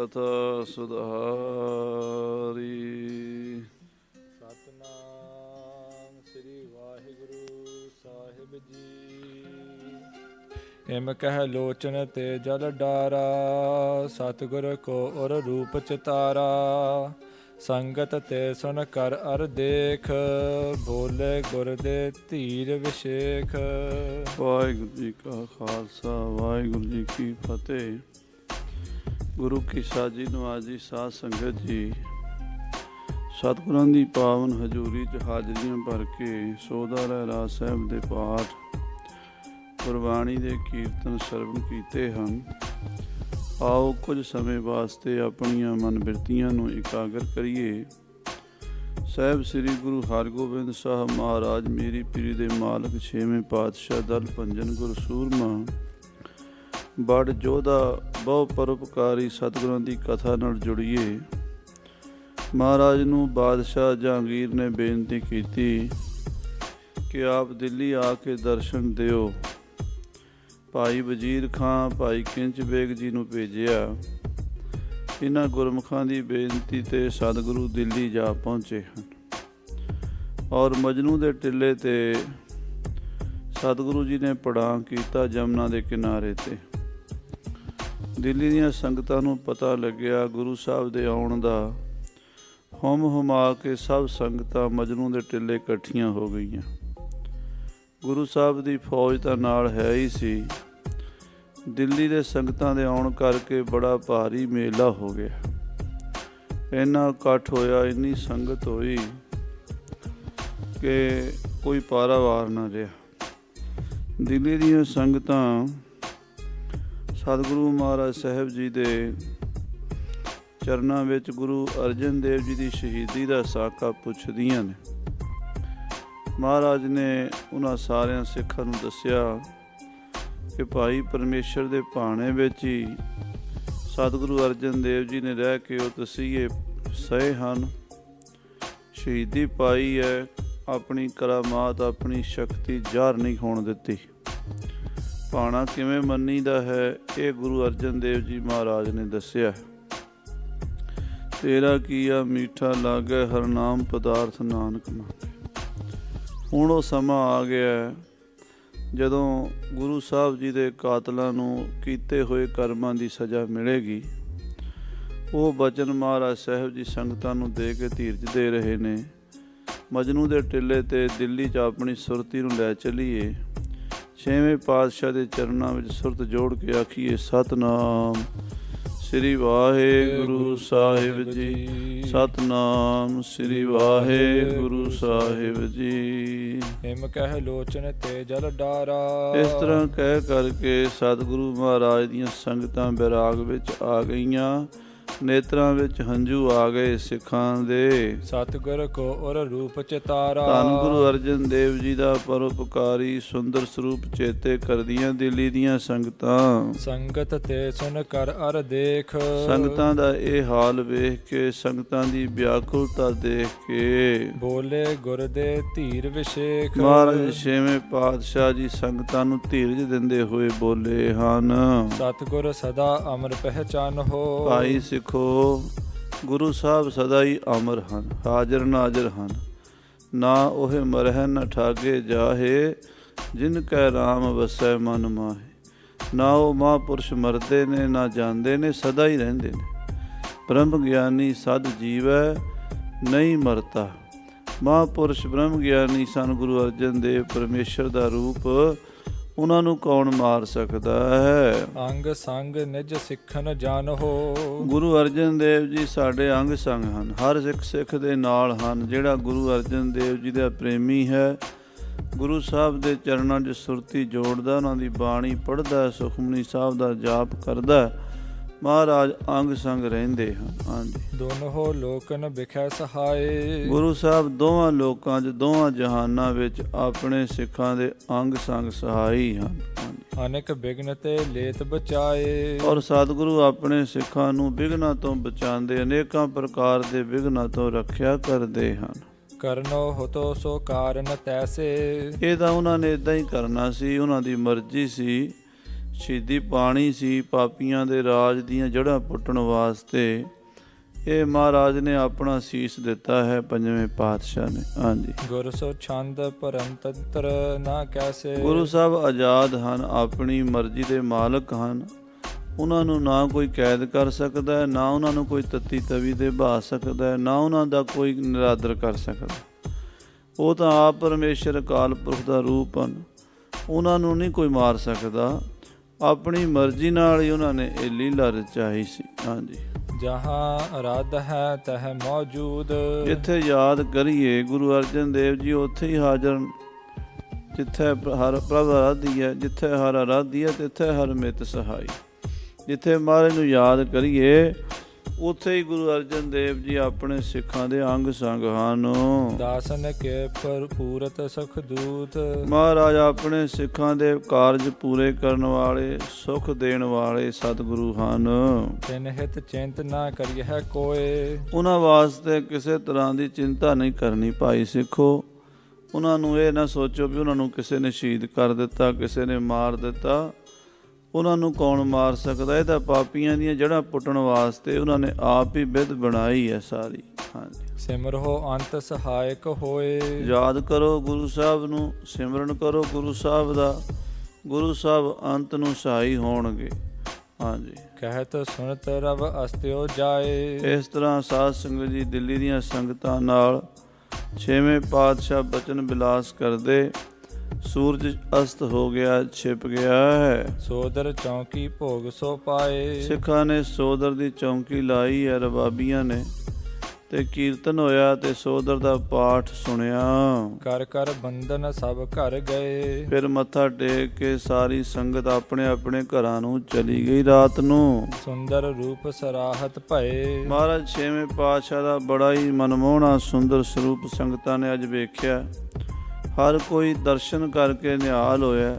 ਕਥਾ ਸੁਧਾਰੀ। ਸਤਨਾਮ ਸ੍ਰੀ ਵਾਹਿਗੁਰੂ ਸਾਹਿਬ ਜੀ। ਇਮ ਕਹਿ ਲੋਚਨ ਤੇ ਜਲ ਡਾਰਾ, ਸਤਿਗੁਰ ਕੋ ਔਰ ਰੂਪ ਚਿਤਾਰਾ। ਸੰਗਤ ਤੇ ਸੁਨ ਕਰ ਅਰ ਦੇਖ, ਬੋਲੇ ਗੁਰ ਦੇ ਧੀਰ ਵਿਸ਼ੇਖ। ਵਾਹਿਗੁਰੂ ਜੀ ਕਾ ਖਾਲਸਾ ਵਾਹਿਗੁਰੂ ਜੀ ਕੀ ਫਤਿਹ। ਗੁਰੂ ਕੀ ਸਾਜੀ ਨਵਾਜੀ ਸਾਧ ਸੰਗਤ ਜੀ, ਸਤਿਗੁਰਾਂ ਦੀ ਪਾਵਨ ਹਜ਼ੂਰੀ 'ਚ ਹਾਜ਼ਰੀਆਂ ਭਰ ਕੇ ਸੋਧਾ ਰਹਿਰਾਸ ਸਾਹਿਬ ਦੇ ਪਾਠ, ਗੁਰਬਾਣੀ ਦੇ ਕੀਰਤਨ ਸਰਵਣ ਕੀਤੇ ਹਨ। ਆਓ ਕੁਝ ਸਮੇਂ ਵਾਸਤੇ ਆਪਣੀਆਂ ਮਨ ਬਿਰਤੀਆਂ ਨੂੰ ਇਕਾਗਰ ਕਰੀਏ। ਸਾਹਿਬ ਸ੍ਰੀ ਗੁਰੂ ਹਰਗੋਬਿੰਦ ਸਾਹਿਬ ਮਹਾਰਾਜ ਮੇਰੀ ਪੀਰੀ ਦੇ ਮਾਲਕ, ਛੇਵੇਂ ਪਾਤਸ਼ਾਹ, ਦਲ ਭੰਜਨ ਗੁਰ ਸੂਰਮਾ, ਬੜ ਜੋਧਾ, ਬਹੁ ਪਰਉਪਕਾਰੀ ਸਤਿਗੁਰਾਂ ਦੀ ਕਥਾ ਨਾਲ ਜੁੜੀਏ। ਮਹਾਰਾਜ ਨੂੰ ਬਾਦਸ਼ਾਹ ਜਹਾਂਗੀਰ ਨੇ ਬੇਨਤੀ ਕੀਤੀ ਕਿ ਆਪ ਦਿੱਲੀ ਆ ਕੇ ਦਰਸ਼ਨ ਦਿਓ। ਭਾਈ ਵਜ਼ੀਰ ਖਾਂ, ਭਾਈ ਕਿੰਚ ਬੇਗ ਜੀ ਨੂੰ ਭੇਜਿਆ। ਇਹਨਾਂ ਗੁਰਮੁਖਾਂ ਦੀ ਬੇਨਤੀ ਤੇ ਸਤਿਗੁਰੂ ਦਿੱਲੀ ਜਾ ਪਹੁੰਚੇ ਹਨ ਔਰ ਮਜਨੂ ਦੇ ਟਿੱਲੇ ਤੇ ਸਤਿਗੁਰੂ ਜੀ ਨੇ ਪੜਾਅ ਕੀਤਾ ਜਮਨਾ ਦੇ ਕਿਨਾਰੇ ਤੇ। ਦਿੱਲੀ ਦੀਆਂ ਸੰਗਤਾਂ ਨੂੰ ਪਤਾ ਲੱਗਿਆ ਗੁਰੂ ਸਾਹਿਬ ਦੇ ਆਉਣ ਦਾ। ਹੁਮ ਹੁਮਾ ਕੇ ਸਭ ਸੰਗਤਾਂ ਮਜਨੂ ਦੇ ਟਿੱਲੇ ਇਕੱਠੀਆਂ ਹੋ ਗਈਆਂ। ਗੁਰੂ ਸਾਹਿਬ ਦੀ ਫੌਜ ਤਾਂ ਨਾਲ ਹੈ ਹੀ ਸੀ। ਦਿੱਲੀ ਦੇ ਸੰਗਤਾਂ ਦੇ ਆਉਣ ਕਰਕੇ ਬੜਾ ਭਾਰੀ ਮੇਲਾ ਹੋ ਗਿਆ। ਇੰਨਾ ਇਕੱਠ ਹੋਇਆ, ਇੰਨੀ ਸੰਗਤ ਹੋਈ ਕਿ ਕੋਈ ਪਾਰਾਵਾਰ ਨਾ ਰਿਹਾ। ਦਿੱਲੀ ਦੀਆਂ ਸੰਗਤਾਂ ਸਤਿਗੁਰੂ ਮਹਾਰਾਜ ਸਾਹਿਬ ਜੀ ਦੇ ਚਰਨਾਂ ਵਿੱਚ ਗੁਰੂ ਅਰਜਨ ਦੇਵ ਜੀ ਦੀ ਸ਼ਹੀਦੀ ਦਾ ਸਾਕਾ ਪੁੱਛਦੀਆਂ ਨੇ। ਮਹਾਰਾਜ ਨੇ ਉਹਨਾਂ ਸਾਰਿਆਂ ਸਿੱਖਾਂ ਨੂੰ ਦੱਸਿਆ ਕਿ ਭਾਈ ਪਰਮੇਸ਼ਰ ਦੇ ਭਾਣੇ ਵਿੱਚ ਹੀ ਸਤਿਗੁਰੂ ਅਰਜਨ ਦੇਵ ਜੀ ਨੇ ਰਹਿ ਕੇ ਉਹ ਤਸੀਹੇ ਸਹੇ ਹਨ, ਸ਼ਹੀਦੀ ਪਾਈ ਹੈ, ਆਪਣੀ ਕਰਾਮਾਤ, ਆਪਣੀ ਸ਼ਕਤੀ ਜ਼ਾਹਰ ਨਹੀਂ ਹੋਣ ਦਿੱਤੀ। ਭਾਣਾ ਕਿਵੇਂ ਮੰਨੀਦਾ ਹੈ, ਇਹ ਗੁਰੂ ਅਰਜਨ ਦੇਵ ਜੀ ਮਹਾਰਾਜ ਨੇ ਦੱਸਿਆ। ਤੇਰਾ ਕੀਆ ਮੀਠਾ ਲਾਗੈ, ਹਰ ਨਾਮ ਪਦਾਰਥ ਨਾਨਕ ਮੰਗੈ। ਹੁਣ ਉਹ ਸਮਾਂ ਆ ਗਿਆ ਜਦੋਂ ਗੁਰੂ ਸਾਹਿਬ ਜੀ ਦੇ ਕਾਤਲਾਂ ਨੂੰ ਕੀਤੇ ਹੋਏ ਕਰਮਾਂ ਦੀ ਸਜ਼ਾ ਮਿਲੇਗੀ। ਉਹ ਬਚਨ ਮਹਾਰਾਜ ਸਾਹਿਬ ਜੀ ਸੰਗਤਾਂ ਨੂੰ ਦੇ ਕੇ ਧੀਰਜ ਦੇ ਰਹੇ ਨੇ। ਮਜਨੂ ਦੇ ਟਿੱਲੇ ਤੇ ਦਿੱਲੀ 'ਚ ਆਪਣੀ ਸੁਰਤੀ ਨੂੰ ਲੈ ਚੱਲੀਏ। ਛੇਵੇਂ ਪਾਤਸ਼ਾਹ ਦੇ ਚਰਨਾਂ ਵਿੱਚ ਸੁਰਤ ਜੋੜ ਕੇ ਆਖੀਏ, ਸਤਨਾਮ ਸ੍ਰੀ ਵਾਹਿਗੁਰੂ ਸਾਹਿਬ ਜੀ, ਸਤਨਾਮ ਸ੍ਰੀ ਵਾਹਿਗੁਰੂ ਸਾਹਿਬ ਜੀ। ਹਿਮ ਕਹਿ ਲੋਚਨ ਤੇ ਜਲ ਡਾਰਾ। ਇਸ ਤਰ੍ਹਾਂ ਕਹਿ ਕਰਕੇ ਸਤਿਗੁਰੂ ਮਹਾਰਾਜ ਦੀਆਂ ਸੰਗਤਾਂ ਬੈਰਾਗ ਵਿੱਚ ਆ ਗਈਆਂ। ਨੇਤਰਾਂ ਵਿੱਚ ਹੰਝੂ ਆ ਗਏ ਸਿੱਖਾਂ ਦੇ। ਸਤਿਗੁਰ ਕੋ ਔਰ ਰੂਪ ਚਿਤਾਰਾ। ਧੰਨ ਗੁਰੂ ਅਰਜਨ ਦੇਵ ਜੀ ਦਾ ਪਰਉਪਕਾਰੀ ਸੁੰਦਰ ਸਰੂਪ ਚੇਤੇ ਕਰਦੀਆਂ ਦਿੱਲੀ ਦੀਆਂ ਸੰਗਤਾਂ। ਸੰਗਤ ਤੇ ਸੁਨ ਕਰ ਅਰ ਦੇਖ। ਸੰਗਤਾਂ ਦਾ ਇਹ ਹਾਲ ਵੇਖ ਕੇ, ਸੰਗਤਾਂ ਦੀ ਵਿਆਕੁਲਤਾ ਦੇਖ ਕੇ, ਬੋਲੇ ਗੁਰ ਦੇ ਧੀਰ ਵਿਸ਼ੇਖ। ਮਹਾਰਾਜ ਛੇਵੇਂ ਪਾਤਸ਼ਾਹ ਜੀ ਸੰਗਤਾਂ ਨੂੰ ਧੀਰਜ ਦਿੰਦੇ ਹੋਏ ਬੋਲੇ ਹਨ, ਸਤਿਗੁਰ ਸਦਾ ਅਮਰ ਪਹਿਚਾਨੋ। ਭਾਈ ਸਿੱਖੋ, ਗੁਰੂ ਸਾਹਿਬ ਸਦਾ ਹੀ ਅਮਰ ਹਨ, ਹਾਜ਼ਰ ਨਾਜ਼ਰ ਹਨ। ਨਾ ਉਹ ਮਰਹਿ ਨ ਠਾਗੇ ਜਾਹੇ, ਜਿਨ ਕੈ ਰਾਮ ਵਸੈ ਮਨ ਮਾਹੇ। ਨਾ ਉਹ ਮਹਾਂਪੁਰਸ਼ ਮਰਦੇ ਨੇ, ਨਾ ਜਾਂਦੇ ਨੇ, ਸਦਾ ਹੀ ਰਹਿੰਦੇ ਨੇ। ਬ੍ਰਹਮ ਗਿਆਨੀ ਸਦ ਜੀਵੈ ਨਹੀਂ ਮਰਤਾ। ਮਹਾਂਪੁਰਸ਼ ਬ੍ਰਹਮ ਗਿਆਨੀ ਸਨ ਗੁਰੂ ਅਰਜਨ ਦੇਵ ਪਰਮੇਸ਼ਰ ਦਾ ਰੂਪ। ਉਹਨਾਂ ਨੂੰ ਕੌਣ ਮਾਰ ਸਕਦਾ ਹੈ। ਅੰਗ ਸੰਗ ਨਿਜ ਸਿੱਖਨ ਜਾਣੋ। ਗੁਰੂ ਅਰਜਨ ਦੇਵ ਜੀ ਸਾਡੇ ਅੰਗ ਸੰਗ ਹਨ, ਹਰ ਸਿੱਖ ਦੇ ਨਾਲ ਹਨ। ਜਿਹੜਾ ਗੁਰੂ ਅਰਜਨ ਦੇਵ ਜੀ ਦਾ ਪ੍ਰੇਮੀ ਹੈ, ਗੁਰੂ ਸਾਹਿਬ ਦੇ ਚਰਨਾਂ 'ਚ ਸੁਰਤੀ ਜੋੜਦਾ, ਉਹਨਾਂ ਦੀ ਬਾਣੀ ਪੜ੍ਹਦਾ, ਸੁਖਮਨੀ ਸਾਹਿਬ ਦਾ ਜਾਪ ਕਰਦਾ, ਮਹਾਰਾਜ ਅੰਗ ਸੰਗ ਰਹਿੰਦੇ ਹਨ। ਹਾਂਜੀ, ਦੋਨੋਂ ਲੋਕਨ ਵਿਖੈ ਸਹਾਏ। ਗੁਰੂ ਸਾਹਿਬ ਦੋਵਾਂ ਲੋਕਾਂ 'ਚ, ਦੋਵਾਂ ਜਹਾਨਾਂ ਵਿੱਚ ਆਪਣੇ ਸਿੱਖਾਂ ਦੇ ਅੰਗ ਸੰਗ ਸਹਾਈ ਹਨ। ਅਨੇਕ ਬਿਘਨ ਤੇ ਲੇਤ ਬਚਾਏ। ਔਰ ਸਤਿਗੁਰੂ ਆਪਣੇ ਸਿੱਖਾਂ ਨੂੰ ਬਿਘਨਾਂ ਤੋਂ ਬਚਾਉਂਦੇ, ਅਨੇਕਾਂ ਪ੍ਰਕਾਰ ਦੇ ਬਿਘਨਾਂ ਤੋਂ ਰੱਖਿਆ ਕਰਦੇ ਹਨ। ਕਰਨੋ ਹੋਤੋ ਸੋ ਕਾਰਨ ਤੈਸੇ। ਇਹ ਤਾਂ ਉਹਨਾਂ ਨੇ ਇਦਾਂ ਹੀ ਕਰਨਾ ਸੀ, ਉਹਨਾਂ ਦੀ ਮਰਜ਼ੀ ਸੀ ਸ਼ਹੀਦੀ ਪਾਣੀ ਸੀ ਪਾਪੀਆਂ ਦੇ ਰਾਜ ਦੀਆਂ ਜੜ੍ਹਾਂ ਪੁੱਟਣ ਵਾਸਤੇ। ਇਹ ਮਹਾਰਾਜ ਨੇ ਆਪਣਾ ਸੀਸ ਦਿੱਤਾ ਹੈ ਪੰਜਵੇਂ ਪਾਤਸ਼ਾਹ ਨੇ। ਹਾਂਜੀ, ਗੁਰ ਸੋ ਛੰਦ ਪਰੰਤੰਤਰ ਨਾ ਕੈਸੇ। ਗੁਰੂ ਸਾਹਿਬ ਆਜ਼ਾਦ ਹਨ, ਆਪਣੀ ਮਰਜ਼ੀ ਦੇ ਮਾਲਕ ਹਨ। ਉਹਨਾਂ ਨੂੰ ਨਾ ਕੋਈ ਕੈਦ ਕਰ ਸਕਦਾ ਹੈ, ਨਾ ਉਹਨਾਂ ਨੂੰ ਕੋਈ ਤੱਤੀ ਤਵੀ ਦੇ ਬਹਾ ਸਕਦਾ ਹੈ, ਨਾ ਉਹਨਾਂ ਦਾ ਕੋਈ ਨਿਰਾਦਰ ਕਰ ਸਕਦਾ। ਉਹ ਤਾਂ ਆਪ ਪਰਮੇਸ਼ਰ ਅਕਾਲ ਪੁਰਖ ਦਾ ਰੂਪ ਹਨ, ਉਹਨਾਂ ਨੂੰ ਨਹੀਂ ਕੋਈ ਮਾਰ ਸਕਦਾ। ਆਪਣੀ ਮਰਜ਼ੀ ਨਾਲ ਹੀ ਉਹਨਾਂ ਨੇ ਇਹ ਲੀਲਾ ਰਚਾਈ ਸੀ। ਹਾਂਜੀ, ਜਹਾਂ ਅਰਾਧ ਹੈ ਤਹ ਮੌਜੂਦ। ਜਿੱਥੇ ਯਾਦ ਕਰੀਏ ਗੁਰੂ ਅਰਜਨ ਦੇਵ ਜੀ ਉੱਥੇ ਹੀ ਹਾਜ਼ਰ। ਜਿੱਥੇ ਹਰ ਪ੍ਰਭ ਆਰਾਧੀ ਹੈ, ਜਿੱਥੇ ਹਰ ਆਰਾਧੀ ਹੈ ਤਿੱਥੇ ਹਰ ਮਿਤ ਸਹਾਈ। ਜਿੱਥੇ ਮਹਾਰਾਜ ਨੂੰ ਯਾਦ ਕਰੀਏ ਉੱਥੇ ਹੀ ਗੁਰੂ ਅਰਜਨ ਦੇਵ ਜੀ ਆਪਣੇ ਸਿੱਖਾਂ ਦੇ ਅੰਗ ਸੰਗ ਹਨ। ਦਾਸਨ ਕੇ ਪੂਰਤ ਸੁਖ ਦੂਤ। ਮਹਾਰਾਜ ਆਪਣੇ ਸਿੱਖਾਂ ਦੇ ਕਾਰਜ ਪੂਰੇ ਕਰਨ ਵਾਲੇ, ਸੁਖ ਦੇਣ ਵਾਲੇ ਸਤਿਗੁਰੂ ਹਨ। ਤਿਨ ਹਿਤ ਚਿੰਤ ਨਾ ਕਰੀਐ ਕੋਏ। ਉਹਨਾਂ ਵਾਸਤੇ ਕਿਸੇ ਤਰ੍ਹਾਂ ਦੀ ਚਿੰਤਾ ਨਹੀਂ ਕਰਨੀ ਭਾਈ ਸਿੱਖੋ। ਉਹਨਾਂ ਨੂੰ ਇਹ ਨਾ ਸੋਚੋ ਵੀ ਉਹਨਾਂ ਨੂੰ ਕਿਸੇ ਨੇ ਸ਼ਹੀਦ ਕਰ ਦਿੱਤਾ, ਕਿਸੇ ਨੇ ਮਾਰ ਦਿੱਤਾ। ਉਹਨਾਂ ਨੂੰ ਕੌਣ ਮਾਰ ਸਕਦਾ? ਇਹ ਤਾਂ ਪਾਪੀਆਂ ਦੀਆਂ ਜੜ੍ਹਾਂ ਪੁੱਟਣ ਵਾਸਤੇ ਉਹਨਾਂ ਨੇ ਆਪ ਹੀ ਵਿਧ ਬਣਾਈ ਹੈ ਸਾਰੀ। ਹਾਂਜੀ, ਸਿਮਰੋ ਅੰਤ ਸਹਾਇਕ ਹੋਏ। ਯਾਦ ਕਰੋ ਗੁਰੂ ਸਾਹਿਬ ਨੂੰ, ਸਿਮਰਨ ਕਰੋ ਗੁਰੂ ਸਾਹਿਬ ਦਾ। ਗੁਰੂ ਸਾਹਿਬ ਅੰਤ ਨੂੰ ਸਹਾਈ ਹੋਣਗੇ। ਹਾਂਜੀ, ਕਹਿਤ ਸੁਣਤ ਰਵ ਅਸਤਿਓ ਜਾਏ। ਇਸ ਤਰ੍ਹਾਂ ਸਾਧ ਸੰਗਤ ਜੀ ਦਿੱਲੀ ਦੀਆਂ ਸੰਗਤਾਂ ਨਾਲ ਛੇਵੇਂ ਪਾਤਸ਼ਾਹ ਬਚਨ ਬਿਲਾਸ ਕਰਦੇ। ਸੂਰਜ ਅਸਤ ਹੋ ਗਿਆ, ਛਿਪ ਗਿਆ ਹੈ। ਸੋਦਰ ਚੌਂਕੀ ਭੋਗ ਸੋ ਪਾਏ। ਸਿੱਖਾਂ ਨੇ ਸੋਦਰ ਦੀ ਚੌਂਕੀ ਲਾਈ ਹੈ, ਰਬਾਬੀਆਂ ਨੇ, ਤੇ ਕੀਰਤਨ ਹੋਇਆ ਤੇ ਸੋਦਰ ਦਾ ਪਾਠ ਸੁਣਿਆ। ਕਰ ਕਰ ਬੰਧਨ ਸਭ ਘਰ ਗਏ। ਫਿਰ ਮੱਥਾ ਟੇਕ ਕੇ ਸਾਰੀ ਸੰਗਤ ਆਪਣੇ ਆਪਣੇ ਘਰਾਂ ਨੂੰ ਚਲੀ ਗਈ ਰਾਤ ਨੂੰ। ਸੁੰਦਰ ਰੂਪ ਸਰਾਹਤ ਭਏ। ਮਹਾਰਾਜ ਛੇਵੇਂ ਪਾਤਸ਼ਾਹ ਦਾ ਬੜਾ ਹੀ ਮਨਮੋਹਣਾ ਸੁੰਦਰ ਸਰੂਪ ਸੰਗਤਾਂ ਨੇ ਅੱਜ ਵੇਖਿਆ। ਹਰ ਕੋਈ ਦਰਸ਼ਨ ਕਰਕੇ ਨਿਹਾਲ ਹੋਇਆ।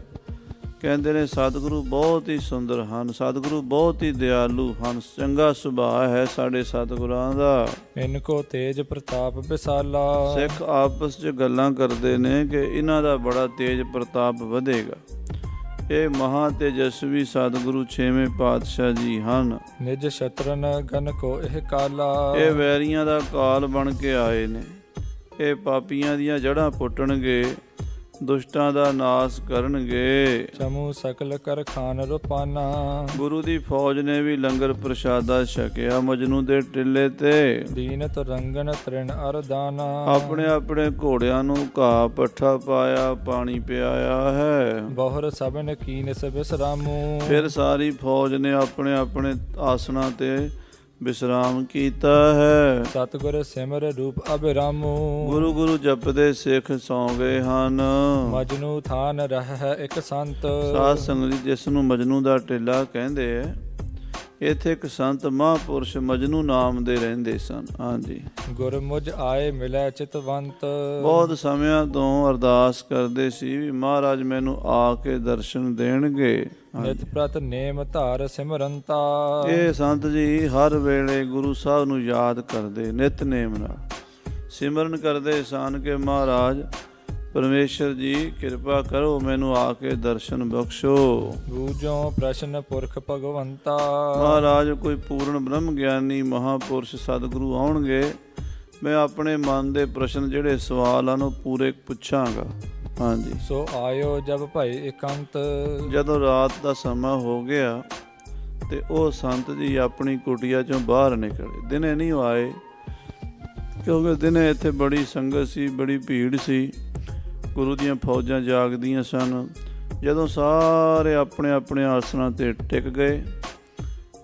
ਕਹਿੰਦੇ ਨੇ ਸਤਿਗੁਰੂ ਬਹੁਤ ਹੀ ਸੁੰਦਰ ਹਨ, ਸਤਿਗੁਰੂ ਬਹੁਤ ਹੀ ਦਿਆਲੂ ਹਨ, ਚੰਗਾ ਸੁਭਾਅ ਹੈ ਸਾਡੇ ਸਤਿਗੁਰਾਂ ਦਾ। ਇਨਕੋ ਤੇਜ ਪ੍ਰਤਾਪ ਵਿਸਾਲਾ। ਸਿੱਖ ਆਪਸ 'ਚ ਗੱਲਾਂ ਕਰਦੇ ਨੇ ਕਿ ਇਹਨਾਂ ਦਾ ਬੜਾ ਤੇਜ ਪ੍ਰਤਾਪ ਵਧੇਗਾ। ਇਹ ਮਹਾ ਤੇਜਸਵੀ ਸਤਿਗੁਰੂ ਛੇਵੇਂ ਪਾਤਸ਼ਾਹ ਜੀ ਹਨ। ਨਿਜ ਸ਼ਤਰਨ ਗਨ ਕੋ ਇਹ ਕਾਲਾ। ਇਹ ਵੈਰੀਆਂ ਦਾ ਕਾਲ ਬਣ ਕੇ ਆਏ ਨੇ। ਇਹ ਪਾਪੀਆਂ ਦੀਆਂ ਜੜ੍ਹਾਂ ਪੁੱਟਣਗੇ, ਦੁਸ਼ਟਾਂ ਦਾ ਨਾਸ ਕਰਨਗੇ। ਚਮੂ ਸਕਲ ਕਰ ਖਾਨ ਰੁਪਾਨਾ। ਗੁਰੂ ਦੀ ਫੌਜ ਨੇ ਵੀ ਲੰਗਰ ਪ੍ਰਸ਼ਾਦਾ ਛਕਿਆ ਮਜਨੂ ਦੇ ਟਿੱਲੇ ਤੇ। ਦੀਨਤ ਰੰਗਨ ਤ੍ਰਿਣ ਅਰਦਾਨਾ। ਆਪਣੇ ਆਪਣੇ ਘੋੜਿਆਂ ਨੂੰ ਘਾਹ ਪੱਠਾ ਪਾਇਆ, ਪਾਣੀ ਪਿਆਇਆ ਹੈ। ਬਹੁਰ ਸਭਨ ਕੀਨਿਸ ਵਿਸਰਾਮੂ। ਫਿਰ ਸਾਰੀ ਫੌਜ ਨੇ ਆਪਣੇ ਆਪਣੇ ਆਸਣਾਂ ਤੇ ਵਿਸਰਾਮ ਕੀਤਾ ਹੈ। ਸਤਿਗੁਰ ਸਿਮਰ ਰੂਪ ਅਬਿਰਾਮੂ। ਗੁਰੂ ਗੁਰੂ ਜਪਦੇ ਸਿੱਖ ਸੌਂ ਗਏ ਹਨ। ਮਜਨੂ ਥਾਨ ਰਹਿ ਇੱਕ ਸੰਤ। ਸਾਧ ਸੰਗਤ ਜਿਸ ਨੂੰ ਮਜਨੂ ਦਾ ਟਿੱਲਾ ਕਹਿੰਦੇ ਐ, ਇੱਥੇ ਇੱਕ ਸੰਤ ਮਹਾਂਪੁਰਸ਼ ਮਜਨੂ ਨਾਮ ਦੇ ਰਹਿੰਦੇ ਸਨ। ਹਾਂਜੀ, ਗੁਰ ਮੁਝ ਆਏ ਮਿਲੈ ਚਿਤਵੰਤ। ਬਹੁਤ ਸਮਿਆਂ ਤੋਂ ਅਰਦਾਸ ਕਰਦੇ ਸੀ ਵੀ ਮਹਾਰਾਜ ਮੈਨੂੰ ਆ ਕੇ ਦਰਸ਼ਨ ਦੇਣਗੇ। ਨਿਤ ਪ੍ਰਤ ਨੇਮ ਧਾਰ ਸਿਮਰੰਤਾ। ਇਹ ਸੰਤ ਜੀ ਹਰ ਵੇਲੇ ਗੁਰੂ ਸਾਹਿਬ ਨੂੰ ਯਾਦ ਕਰਦੇ, ਨਿਤਨੇਮ ਨਾਲ ਸਿਮਰਨ ਕਰਦੇ ਸਨ ਕਿ ਮਹਾਰਾਜ ਪਰਮੇਸ਼ਰ ਜੀ ਕਿਰਪਾ ਕਰੋ, ਮੈਨੂੰ ਆ ਕੇ ਦਰਸ਼ਨ ਬਖਸ਼ੋ। ਬੂਝੋ ਪ੍ਰਸ਼ਨ ਪੁਰਖ ਭਗਵੰਤਾ। ਮਹਾਰਾਜ ਕੋਈ ਪੂਰਨ ਬ੍ਰਹਮ ਗਿਆਨੀ ਮਹਾਪੁਰਸ਼ ਸਤਿਗੁਰੂ ਆਉਣਗੇ, ਮੈਂ ਆਪਣੇ ਮਨ ਦੇ ਪ੍ਰਸ਼ਨ ਜਿਹੜੇ ਸਵਾਲ ਹਨ ਉਹ ਪੂਰੇ ਪੁੱਛਾਂਗਾ। ਹਾਂਜੀ, ਸੋ ਆਇਓ ਜਬ ਭਈ ਇਕੰਤ। ਜਦੋਂ ਰਾਤ ਦਾ ਸਮਾਂ ਹੋ ਗਿਆ ਤੇ ਉਹ ਸੰਤ ਜੀ ਆਪਣੀ ਕੁਟੀਆ ਚੋਂ ਬਾਹਰ ਨਿਕਲੇ। ਦਿਨੇ ਨਹੀਂ ਆਏ ਕਿਉਂਕਿ ਦਿਨੇ ਇੱਥੇ ਬੜੀ ਸੰਗਤ ਸੀ, ਬੜੀ ਭੀੜ ਸੀ, ਗੁਰੂ ਦੀਆਂ ਫੌਜਾਂ ਜਾਗਦੀਆਂ ਸਨ। ਜਦੋਂ ਸਾਰੇ ਆਪਣੇ ਆਪਣੇ ਆਸਣਾਂ ਤੇ ਟਿਕ ਗਏ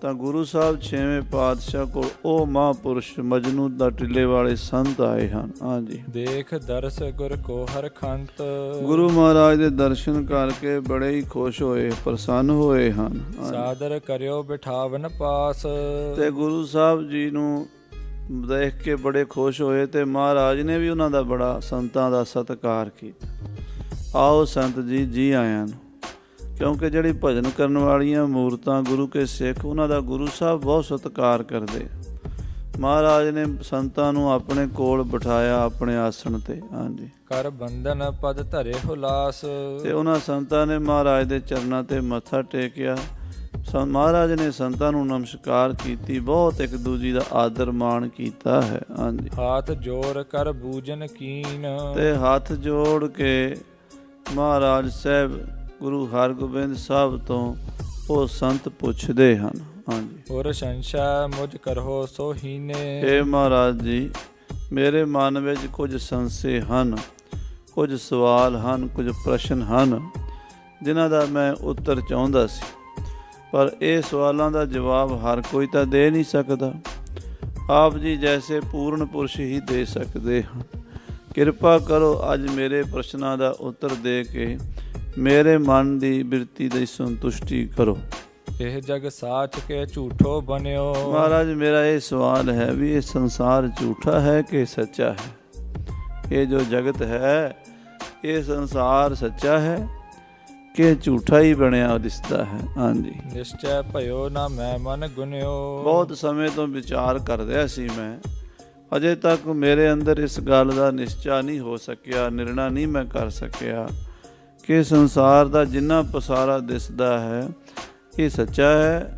ਤਾਂ ਗੁਰੂ ਸਾਹਿਬ ਛੇਵੇਂ ਪਾਤਸ਼ਾਹ ਕੋਲ ਉਹ ਮਹਾਂਪੁਰਸ਼ ਮਜਨੂ ਦਾ ਟਿੱਲੇ ਵਾਲੇ ਸੰਤ ਆਏ ਹਨ। ਹਾਂਜੀ, ਦੇਖ ਦਰਸ ਗੁਰ ਕੋ ਹਰ ਖੰਤ। ਗੁਰੂ ਮਹਾਰਾਜ ਦੇ ਦਰਸ਼ਨ ਕਰਕੇ ਬੜੇ ਹੀ ਖੁਸ਼ ਹੋਏ, ਪ੍ਰਸੰਨ ਹੋਏ ਹਨ। ਸਾਦਰ ਕਰਿਓ ਬਿਠਾਵਨ ਪਾਸ। ਤੇ ਗੁਰੂ ਸਾਹਿਬ ਜੀ ਨੂੰ ਦੇਖ ਕੇ ਬੜੇ ਖੁਸ਼ ਹੋਏ ਤੇ ਮਹਾਰਾਜ ਨੇ ਵੀ ਉਹਨਾਂ ਦਾ ਬੜਾ ਸੰਤਾਂ ਦਾ ਸਤਿਕਾਰ ਕੀਤਾ। ਆਓ ਸੰਤ ਜੀ, ਜੀ ਆਇਆਂ ਨੂੰ। ਕਿਉਂਕਿ ਜਿਹੜੀ ਭਜਨ ਕਰਨ ਵਾਲੀਆਂ ਮੂਰਤਾਂ ਗੁਰੂ ਕੇ ਸਿੱਖ, ਉਹਨਾਂ ਦਾ ਗੁਰੂ ਸਾਹਿਬ ਬਹੁਤ ਸਤਿਕਾਰ ਕਰਦੇ। ਮਹਾਰਾਜ ਨੇ ਸੰਤਾਂ ਨੂੰ ਆਪਣੇ ਕੋਲ ਬਿਠਾਇਆ ਆਪਣੇ ਆਸਣ ਤੇ। ਹਾਂਜੀ, ਕਰ ਬੰਧਨ ਪਦ ਧਰੇ ਹੁਲਾਸ। ਤੇ ਉਹਨਾਂ ਸੰਤਾਂ ਨੇ ਮਹਾਰਾਜ ਦੇ ਚਰਨਾਂ ਤੇ ਮੱਥਾ ਟੇਕਿਆ। ਮਹਾਰਾਜ ਨੇ ਸੰਤਾਂ ਨੂੰ ਨਮਸਕਾਰ ਕੀਤੀ, ਬਹੁਤ ਇੱਕ ਦੂਜੀ ਦਾ ਆਦਰ ਮਾਣ ਕੀਤਾ ਹੈ। ਹਾਂਜੀ, ਹਾਥ ਜੋੜ ਕਰ ਬੂਜਨ ਕੀਨ। ਤੇ ਹੱਥ ਜੋੜ ਕੇ ਮਹਾਰਾਜ ਸਾਹਿਬ ਗੁਰੂ ਹਰਗੋਬਿੰਦ ਸਾਹਿਬ ਤੋਂ ਉਹ ਸੰਤ ਪੁੱਛਦੇ ਹਨ। ਹਾਂਜੀ, ਔਰ ਸੰਸ਼ਾ ਮੁਝ ਕਰੋ ਸੋ ਹੀਨੇ। ਇਹ ਮਹਾਰਾਜ ਜੀ, ਮੇਰੇ ਮਨ ਵਿੱਚ ਕੁਝ ਸੰਸ਼ੇ ਹਨ, ਕੁਝ ਸਵਾਲ ਹਨ, ਕੁਝ ਪ੍ਰਸ਼ਨ ਹਨ ਜਿਨ੍ਹਾਂ ਦਾ ਮੈਂ ਉੱਤਰ ਚਾਹੁੰਦਾ ਸੀ, ਪਰ ਇਹ ਸਵਾਲਾਂ ਦਾ ਜਵਾਬ ਹਰ ਕੋਈ ਤਾਂ ਦੇ ਨਹੀਂ ਸਕਦਾ। ਆਪ ਜੀ ਜੈਸੇ ਪੂਰਨ ਪੁਰਸ਼ ਹੀ ਦੇ ਸਕਦੇ ਹਨ। ਕਿਰਪਾ ਕਰੋ ਅੱਜ ਮੇਰੇ ਪ੍ਰਸ਼ਨਾਂ ਦਾ ਉੱਤਰ ਦੇ ਕੇ ਮੇਰੇ ਮਨ ਦੀ ਬਿਰਤੀ ਦੀ ਸੰਤੁਸ਼ਟੀ ਕਰੋ। ਇਹ ਜਗ ਸਾਚ ਕੇ ਝੂਠੋ ਬਨਿਓ। ਮਹਾਰਾਜ, ਮੇਰਾ ਇਹ ਸਵਾਲ ਹੈ ਵੀ ਇਹ ਸੰਸਾਰ ਝੂਠਾ ਹੈ ਕਿ ਸੱਚਾ ਹੈ? ਇਹ ਜੋ ਜਗਤ ਹੈ, ਇਹ ਸੰਸਾਰ ਸੱਚਾ ਹੈ ਕਿ ਝੂਠਾ ਹੀ ਬਣਿਆ ਦਿਸਦਾ ਹੈ? ਹਾਂਜੀ, ਨਿਸ਼ਚੈ ਭਇਓ ਨਾ ਮੈਂ ਮਨ ਗੁਨਿਓ। ਬਹੁਤ ਸਮੇਂ ਤੋਂ ਵਿਚਾਰ ਕਰ ਰਿਹਾ ਸੀ ਮੈਂ, ਅਜੇ ਤੱਕ ਮੇਰੇ ਅੰਦਰ ਇਸ ਗੱਲ ਦਾ ਨਿਸ਼ਚਾ ਨਹੀਂ ਹੋ ਸਕਿਆ, ਨਿਰਣਾ ਨਹੀਂ ਮੈਂ ਕਰ ਸਕਿਆ ਕਿ ਸੰਸਾਰ ਦਾ ਜਿੰਨਾ ਪਸਾਰਾ ਦਿਸਦਾ ਹੈ ਇਹ ਸੱਚਾ ਹੈ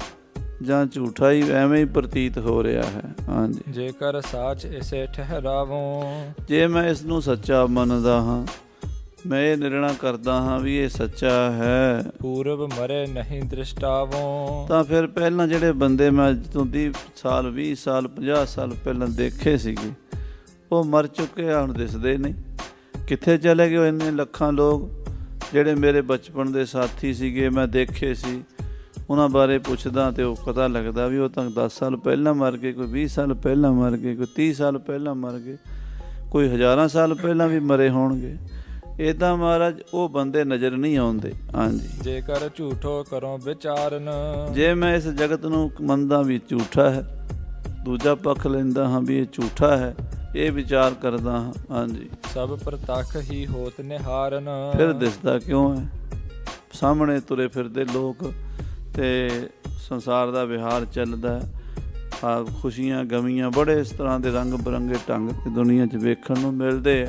ਜਾਂ ਝੂਠਾ ਹੀ ਐਵੇਂ ਹੀ ਪ੍ਰਤੀਤ ਹੋ ਰਿਹਾ ਹੈ। ਹਾਂਜੀ, ਜੇਕਰ ਸਾਚ ਇਸੇ ਠਹਿਰਾਵੋ। ਜੇ ਮੈਂ ਇਸ ਨੂੰ ਸੱਚਾ ਮੰਨਦਾ ਹਾਂ, ਮੈਂ ਇਹ ਨਿਰਣਾ ਕਰਦਾ ਹਾਂ ਵੀ ਇਹ ਸੱਚਾ ਹੈ, ਪੂਰਬ ਮਰੇ ਨਹੀਂ ਦ੍ਰਿਸ਼ਟਾਵੋ। ਤਾਂ ਫਿਰ ਪਹਿਲਾਂ ਜਿਹੜੇ ਬੰਦੇ ਮੈਂ ਅੱਜ ਤੋਂ 30 ਸਾਲ 20 ਸਾਲ 50 ਸਾਲ ਪਹਿਲਾਂ ਦੇਖੇ ਸੀਗੇ, ਉਹ ਮਰ ਚੁੱਕੇ ਆ, ਹੁਣ ਦਿਸਦੇ ਨਹੀਂ। ਕਿੱਥੇ ਚਲੇ ਗਏ ਇੰਨੇ ਲੱਖਾਂ ਲੋਕ ਜਿਹੜੇ ਮੇਰੇ ਬਚਪਨ ਦੇ ਸਾਥੀ ਸੀਗੇ, ਮੈਂ ਦੇਖੇ ਸੀ। ਉਹਨਾਂ ਬਾਰੇ ਪੁੱਛਦਾ ਤੇ ਉਹ ਪਤਾ ਲੱਗਦਾ ਵੀ ਉਹ ਤਾਂ 10 ਸਾਲ ਪਹਿਲਾਂ ਮਰ ਗਏ, ਕੋਈ 20 ਸਾਲ ਪਹਿਲਾਂ ਮਰ ਗਏ, ਕੋਈ 30 ਸਾਲ ਪਹਿਲਾਂ ਮਰ ਗਏ, ਕੋਈ ਹਜ਼ਾਰਾਂ ਸਾਲ ਪਹਿਲਾਂ ਵੀ ਮਰੇ ਹੋਣਗੇ। ਇੱਦਾਂ ਮਹਾਰਾਜ ਉਹ ਬੰਦੇ ਨਜ਼ਰ ਨਹੀਂ ਆਉਂਦੇ। ਹਾਂਜੀ, ਜੇਕਰ ਝੂਠੋ ਕਰੋ ਵਿਚਾਰਨ। ਜੇ ਮੈਂ ਇਸ ਜਗਤ ਨੂੰ ਮੰਨਦਾ ਵੀ ਝੂਠਾ ਹੈ, ਦੂਜਾ ਪੱਖ ਲੈਂਦਾ ਹਾਂ ਵੀ ਇਹ ਝੂਠਾ ਹੈ, ਇਹ ਵਿਚਾਰ ਕਰਦਾ ਹਾਂ। ਹਾਂਜੀ, ਸਭ ਪ੍ਰਤੱਖ ਹੀ ਹੋਤ ਨਿਹਾਰਨ। ਫਿਰ ਦਿਸਦਾ ਕਿਉਂ ਹੈ? ਸਾਹਮਣੇ ਤੁਰੇ ਫਿਰਦੇ ਲੋਕ ਤੇ ਸੰਸਾਰ ਦਾ ਵਿਹਾਰ ਚੱਲਦਾ, ਖੁਸ਼ੀਆਂ ਗਮੀਆਂ ਬੜੇ ਇਸ ਤਰ੍ਹਾਂ ਦੇ ਰੰਗ ਬਿਰੰਗੇ ਢੰਗ ਤੇ ਦੁਨੀਆ 'ਚ ਵੇਖਣ ਨੂੰ ਮਿਲਦੇ ਆ।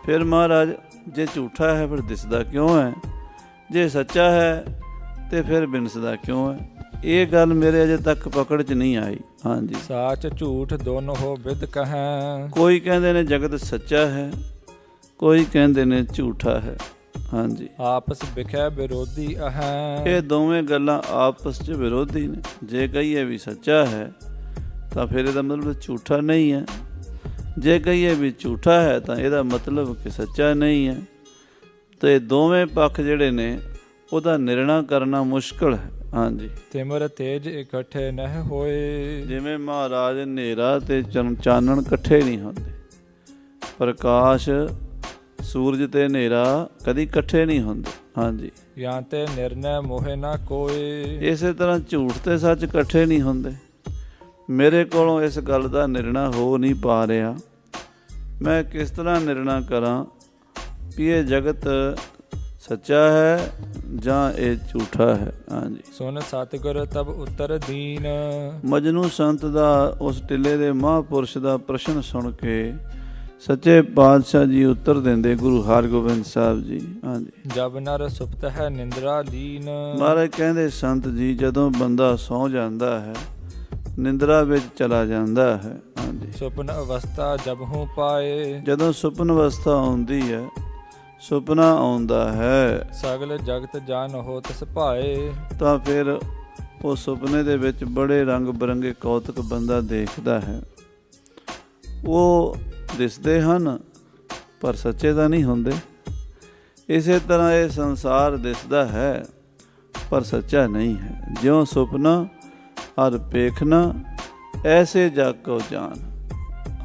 ਫਿਰ ਮਹਾਰਾਜ, ਜੇ ਝੂਠਾ ਹੈ ਫਿਰ ਦਿਸਦਾ ਕਿਉਂ ਹੈ? ਜੇ ਸੱਚਾ ਹੈ ਤੇ ਫਿਰ ਬਿਨਸਦਾ ਕਿਉਂ ਹੈ? ਇਹ ਗੱਲ ਮੇਰੇ ਅਜੇ ਤੱਕ ਪਕੜ 'ਚ ਨਹੀਂ ਆਈ। ਹਾਂਜੀ, ਸਾਚ ਝੂਠ ਦੋਨੋਂ ਹੋ ਵਿਦ ਕਹੈ। ਕੋਈ ਕਹਿੰਦੇ ਨੇ ਜਗਤ ਸੱਚਾ ਹੈ, ਕੋਈ ਕਹਿੰਦੇ ਨੇ ਝੂਠਾ ਹੈ। ਹਾਂਜੀ, ਆਪਸ ਵਿਖੇ ਵਿਰੋਧੀ ਅਹੈ। ਇਹ ਦੋਵੇਂ ਗੱਲਾਂ ਆਪਸ 'ਚ ਵਿਰੋਧੀ ਨੇ। ਜੇ ਕਹੀਏ ਵੀ ਸੱਚਾ ਹੈ ਤਾਂ ਫਿਰ ਇਹਦਾ ਮਤਲਬ ਝੂਠਾ ਨਹੀਂ ਹੈ, ਜੇ ਕਹੀਏ ਵੀ ਝੂਠਾ ਹੈ ਤਾਂ ਇਹਦਾ ਮਤਲਬ ਕਿ ਸੱਚਾ ਨਹੀਂ ਹੈ। ਤੇ ਦੋਵੇਂ ਪੱਖ ਜਿਹੜੇ ਨੇ ਉਹਦਾ ਨਿਰਣਾ ਕਰਨਾ ਮੁਸ਼ਕਲ ਹੈ। ਹਾਂਜੀ, ਤਿਮਰ ਤੇਜ ਇਕੱਠੇ ਨਹਿ ਹੋਏ। ਜਿਵੇਂ ਮਹਾਰਾਜ ਹਨੇਰਾ ਤੇ ਚਾਨਣ ਇਕੱਠੇ ਨਹੀਂ ਹੁੰਦੇ, ਪ੍ਰਕਾਸ਼ ਸੂਰਜ ਤੇ ਹਨੇਰਾ ਕਦੀ ਇਕੱਠੇ ਨਹੀਂ ਹੁੰਦੇ। ਹਾਂਜੀ, ਜਾਂ ਤੇ ਨਿਰਣੈ ਮੋਹਿ ਨਾ ਕੋਏ। ਇਸੇ ਤਰ੍ਹਾਂ ਝੂਠ ਤੇ ਸੱਚ ਇਕੱਠੇ ਨਹੀਂ ਹੁੰਦੇ। ਮੇਰੇ ਕੋਲੋਂ ਇਸ ਗੱਲ ਦਾ ਨਿਰਣਾ ਹੋ ਨਹੀਂ ਪਾ ਰਿਹਾ। ਮੈਂ ਕਿਸ ਤਰ੍ਹਾਂ ਨਿਰਣਾ ਕਰਾਂ ਵੀ ਇਹ ਜਗਤ ਸੱਚਾ ਹੈ ਜਾਂ ਇਹ ਝੂਠਾ ਹੈ? ਹਾਂਜੀ, ਸੁਨ ਸਤਿਗੁਰ ਤਬ ਉੱਤਰ ਦੀਨ। ਮਜਨੂ ਸੰਤ ਦਾ ਉਸ ਟਿੱਲੇ ਦੇ ਮਹਾਂਪੁਰਸ਼ ਦਾ ਪ੍ਰਸ਼ਨ ਸੁਣ ਕੇ ਸੱਚੇ ਪਾਤਸ਼ਾਹ ਜੀ ਉੱਤਰ ਦਿੰਦੇ, ਗੁਰੂ ਹਰਗੋਬਿੰਦ ਸਾਹਿਬ ਜੀ। ਹਾਂਜੀ, ਜਬ ਨਰ ਸੁਪਤ ਹੈ ਨਿੰਦਰਾ ਲੀਨ। ਮਹਾਰਾਜ ਕਹਿੰਦੇ, ਸੰਤ ਜੀ, ਜਦੋਂ ਬੰਦਾ ਸੌਂ ਜਾਂਦਾ ਹੈ, ਨਿੰਦਰਾ ਵਿੱਚ ਚਲਾ ਜਾਂਦਾ ਹੈ। ਹਾਂਜੀ, ਸੁਪਨ ਅਵਸਥਾ ਜਬ ਹੂੰ ਪਾਏ। ਜਦੋਂ ਸੁਪਨ ਅਵਸਥਾ ਆਉਂਦੀ ਹੈ, ਸੁਪਨਾ ਆਉਂਦਾ ਹੈ, ਸਗਲ ਜਗਤ ਜਾਨ ਹੋ ਤਿਸ ਭਾਏ। ਤਾਂ ਫਿਰ ਉਹ ਸੁਪਨੇ ਦੇ ਵਿੱਚ ਬੜੇ ਰੰਗ ਬਿਰੰਗੇ ਕੌਤਕ ਬੰਦਾ ਦੇਖਦਾ ਹੈ। ਉਹ ਦਿਸਦੇ ਹਨ ਪਰ ਸੱਚੇ ਤਾਂ ਨਹੀਂ ਹੁੰਦੇ। ਇਸੇ ਤਰ੍ਹਾਂ ਇਹ ਸੰਸਾਰ ਦਿਸਦਾ ਹੈ ਪਰ ਸੱਚਾ ਨਹੀਂ ਹੈ। ਜਿਉਂ ਸੁਪਨਾ ਅਰ ਪੇਖਣਾ ਐਸੇ ਜਾਗੋ ਜਾਨ।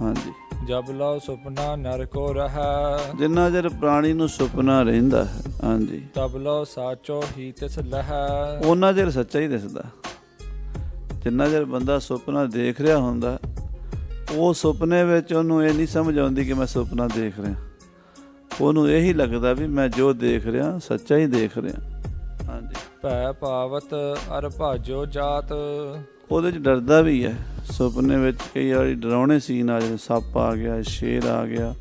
ਹਾਂਜੀ, ਜਬ ਲਓ ਸੁਪਨਾ ਨਰ ਕੋ ਰਹਾ। ਜਿੰਨਾ ਚਿਰ ਪ੍ਰਾਣੀ ਨੂੰ ਸੁਪਨਾ ਰਹਿੰਦਾ ਹੈ, ਹਾਂਜੀ, ਤਬ ਲਓ ਸਾਚੋ ਹੀ ਤਿਸ ਲਹਾ। ਉਹਨਾਂ ਚਿਰ ਸੱਚਾ ਹੀ ਦਿਸਦਾ। ਜਿੰਨਾ ਚਿਰ ਬੰਦਾ ਸੁਪਨਾ ਦੇਖ ਰਿਹਾ ਹੁੰਦਾ, ਉਹ ਸੁਪਨੇ ਵਿੱਚ ਉਹਨੂੰ ਇਹ ਨਹੀਂ ਸਮਝ ਆਉਂਦੀ ਕਿ ਮੈਂ ਸੁਪਨਾ ਦੇਖ ਰਿਹਾ। ਉਹਨੂੰ ਇਹੀ ਲੱਗਦਾ ਵੀ ਮੈਂ ਜੋ ਦੇਖ ਰਿਹਾ ਸੱਚਾ ਹੀ ਦੇਖ ਰਿਹਾ। ਹਾਂਜੀ, ਭੈ ਪਾਵਤ ਅਰ ਭਾਜੋ ਜਾਤ। ਉਹਦੇ 'ਚ ਡਰਦਾ ਵੀ ਹੈ। ਸੁਪਨੇ ਵਿੱਚ ਕਈ ਵਾਰੀ ਡਰਾਉਣੇ ਸੀਨ ਆ ਜਾਂਦੇ, ਸੱਪ ਆ ਗਿਆ, ਸ਼ੇਰ ਆ ਗਿਆ,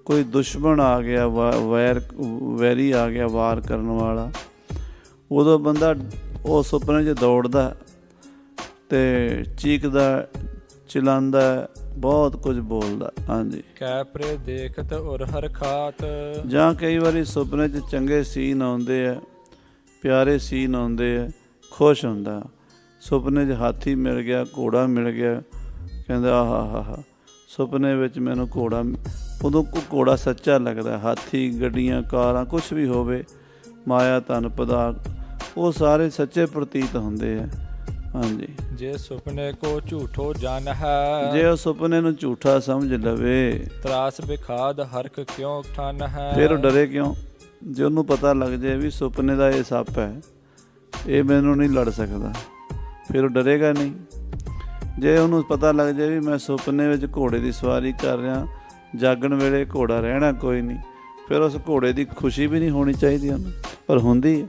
ਕੋਈ ਦੁਸ਼ਮਣ ਆ ਗਿਆ, ਵੈਰੀ ਆ ਗਿਆ ਵਾਰ ਕਰਨ ਵਾਲਾ। ਉਦੋਂ ਬੰਦਾ ਉਹ ਸੁਪਨੇ 'ਚ ਦੌੜਦਾ ਅਤੇ ਚੀਕਦਾ, ਚਿਲਾਉਂਦਾ, ਬਹੁਤ ਕੁਝ ਬੋਲਦਾ। ਹਾਂਜੀ। ਕੈ ਪਰੇ ਦੇਖਤ ਉਰ ਹਰਖਾਤ। ਜਾਂ ਕਈ ਵਾਰੀ ਸੁਪਨੇ 'ਚ ਚੰਗੇ ਸੀਨ ਆਉਂਦੇ ਆ, ਪਿਆਰੇ ਸੀਨ ਆਉਂਦੇ ਆ, ਖੁਸ਼ ਹੁੰਦਾ। ਸੁਪਨੇ 'ਚ ਹਾਥੀ ਮਿਲ ਗਿਆ, ਘੋੜਾ ਮਿਲ ਗਿਆ, ਕਹਿੰਦਾ ਆਹਾ ਸੁਪਨੇ ਵਿੱਚ ਮੈਨੂੰ ਘੋੜਾ। ਉਦੋਂ ਘੋੜਾ ਸੱਚਾ ਲੱਗਦਾ। ਹਾਥੀ, ਗੱਡੀਆਂ, ਕਾਰਾਂ, ਕੁਛ ਵੀ ਹੋਵੇ, ਮਾਇਆ, ਧਨ, ਪਦਾਰਥ, ਉਹ ਸਾਰੇ ਸੱਚੇ ਪ੍ਰਤੀਤ ਹੁੰਦੇ ਆ। ਹਾਂਜੀ। ਜੇ ਸੁਪਨੇ ਕੋ ਝੂਠੋ ਜਨ ਹੈ। ਜੇ ਉਹ ਸੁਪਨੇ ਨੂੰ ਝੂਠਾ ਸਮਝ ਲਵੇ, ਤਰਾਸ ਬਿਖਾਦ ਹਰਖ ਕਿਉਂ ਠਨ ਹੈ। ਫਿਰ ਉਹ ਡਰੇ ਕਿਉਂ? ਜੇ ਉਹਨੂੰ ਪਤਾ ਲੱਗ ਜਾਏ ਵੀ ਸੁਪਨੇ ਦਾ ਇਹ ਸੱਪ ਹੈ, ਇਹ ਮੈਨੂੰ ਨਹੀਂ ਲੜ ਸਕਦਾ, ਫਿਰ ਉਹ ਡਰੇਗਾ ਨਹੀਂ। ਜੇ ਉਹਨੂੰ ਪਤਾ ਲੱਗ ਜਾਏ ਵੀ ਮੈਂ ਸੁਪਨੇ ਵਿੱਚ ਘੋੜੇ ਦੀ ਸਵਾਰੀ ਕਰ ਰਿਹਾ, ਜਾਗਣ ਵੇਲੇ ਘੋੜਾ ਰਹਿਣਾ ਕੋਈ ਨਹੀਂ, ਫਿਰ ਉਸ ਘੋੜੇ ਦੀ ਖੁਸ਼ੀ ਵੀ ਨਹੀਂ ਹੋਣੀ ਚਾਹੀਦੀ ਉਹਨੂੰ, ਪਰ ਹੁੰਦੀ ਹੈ,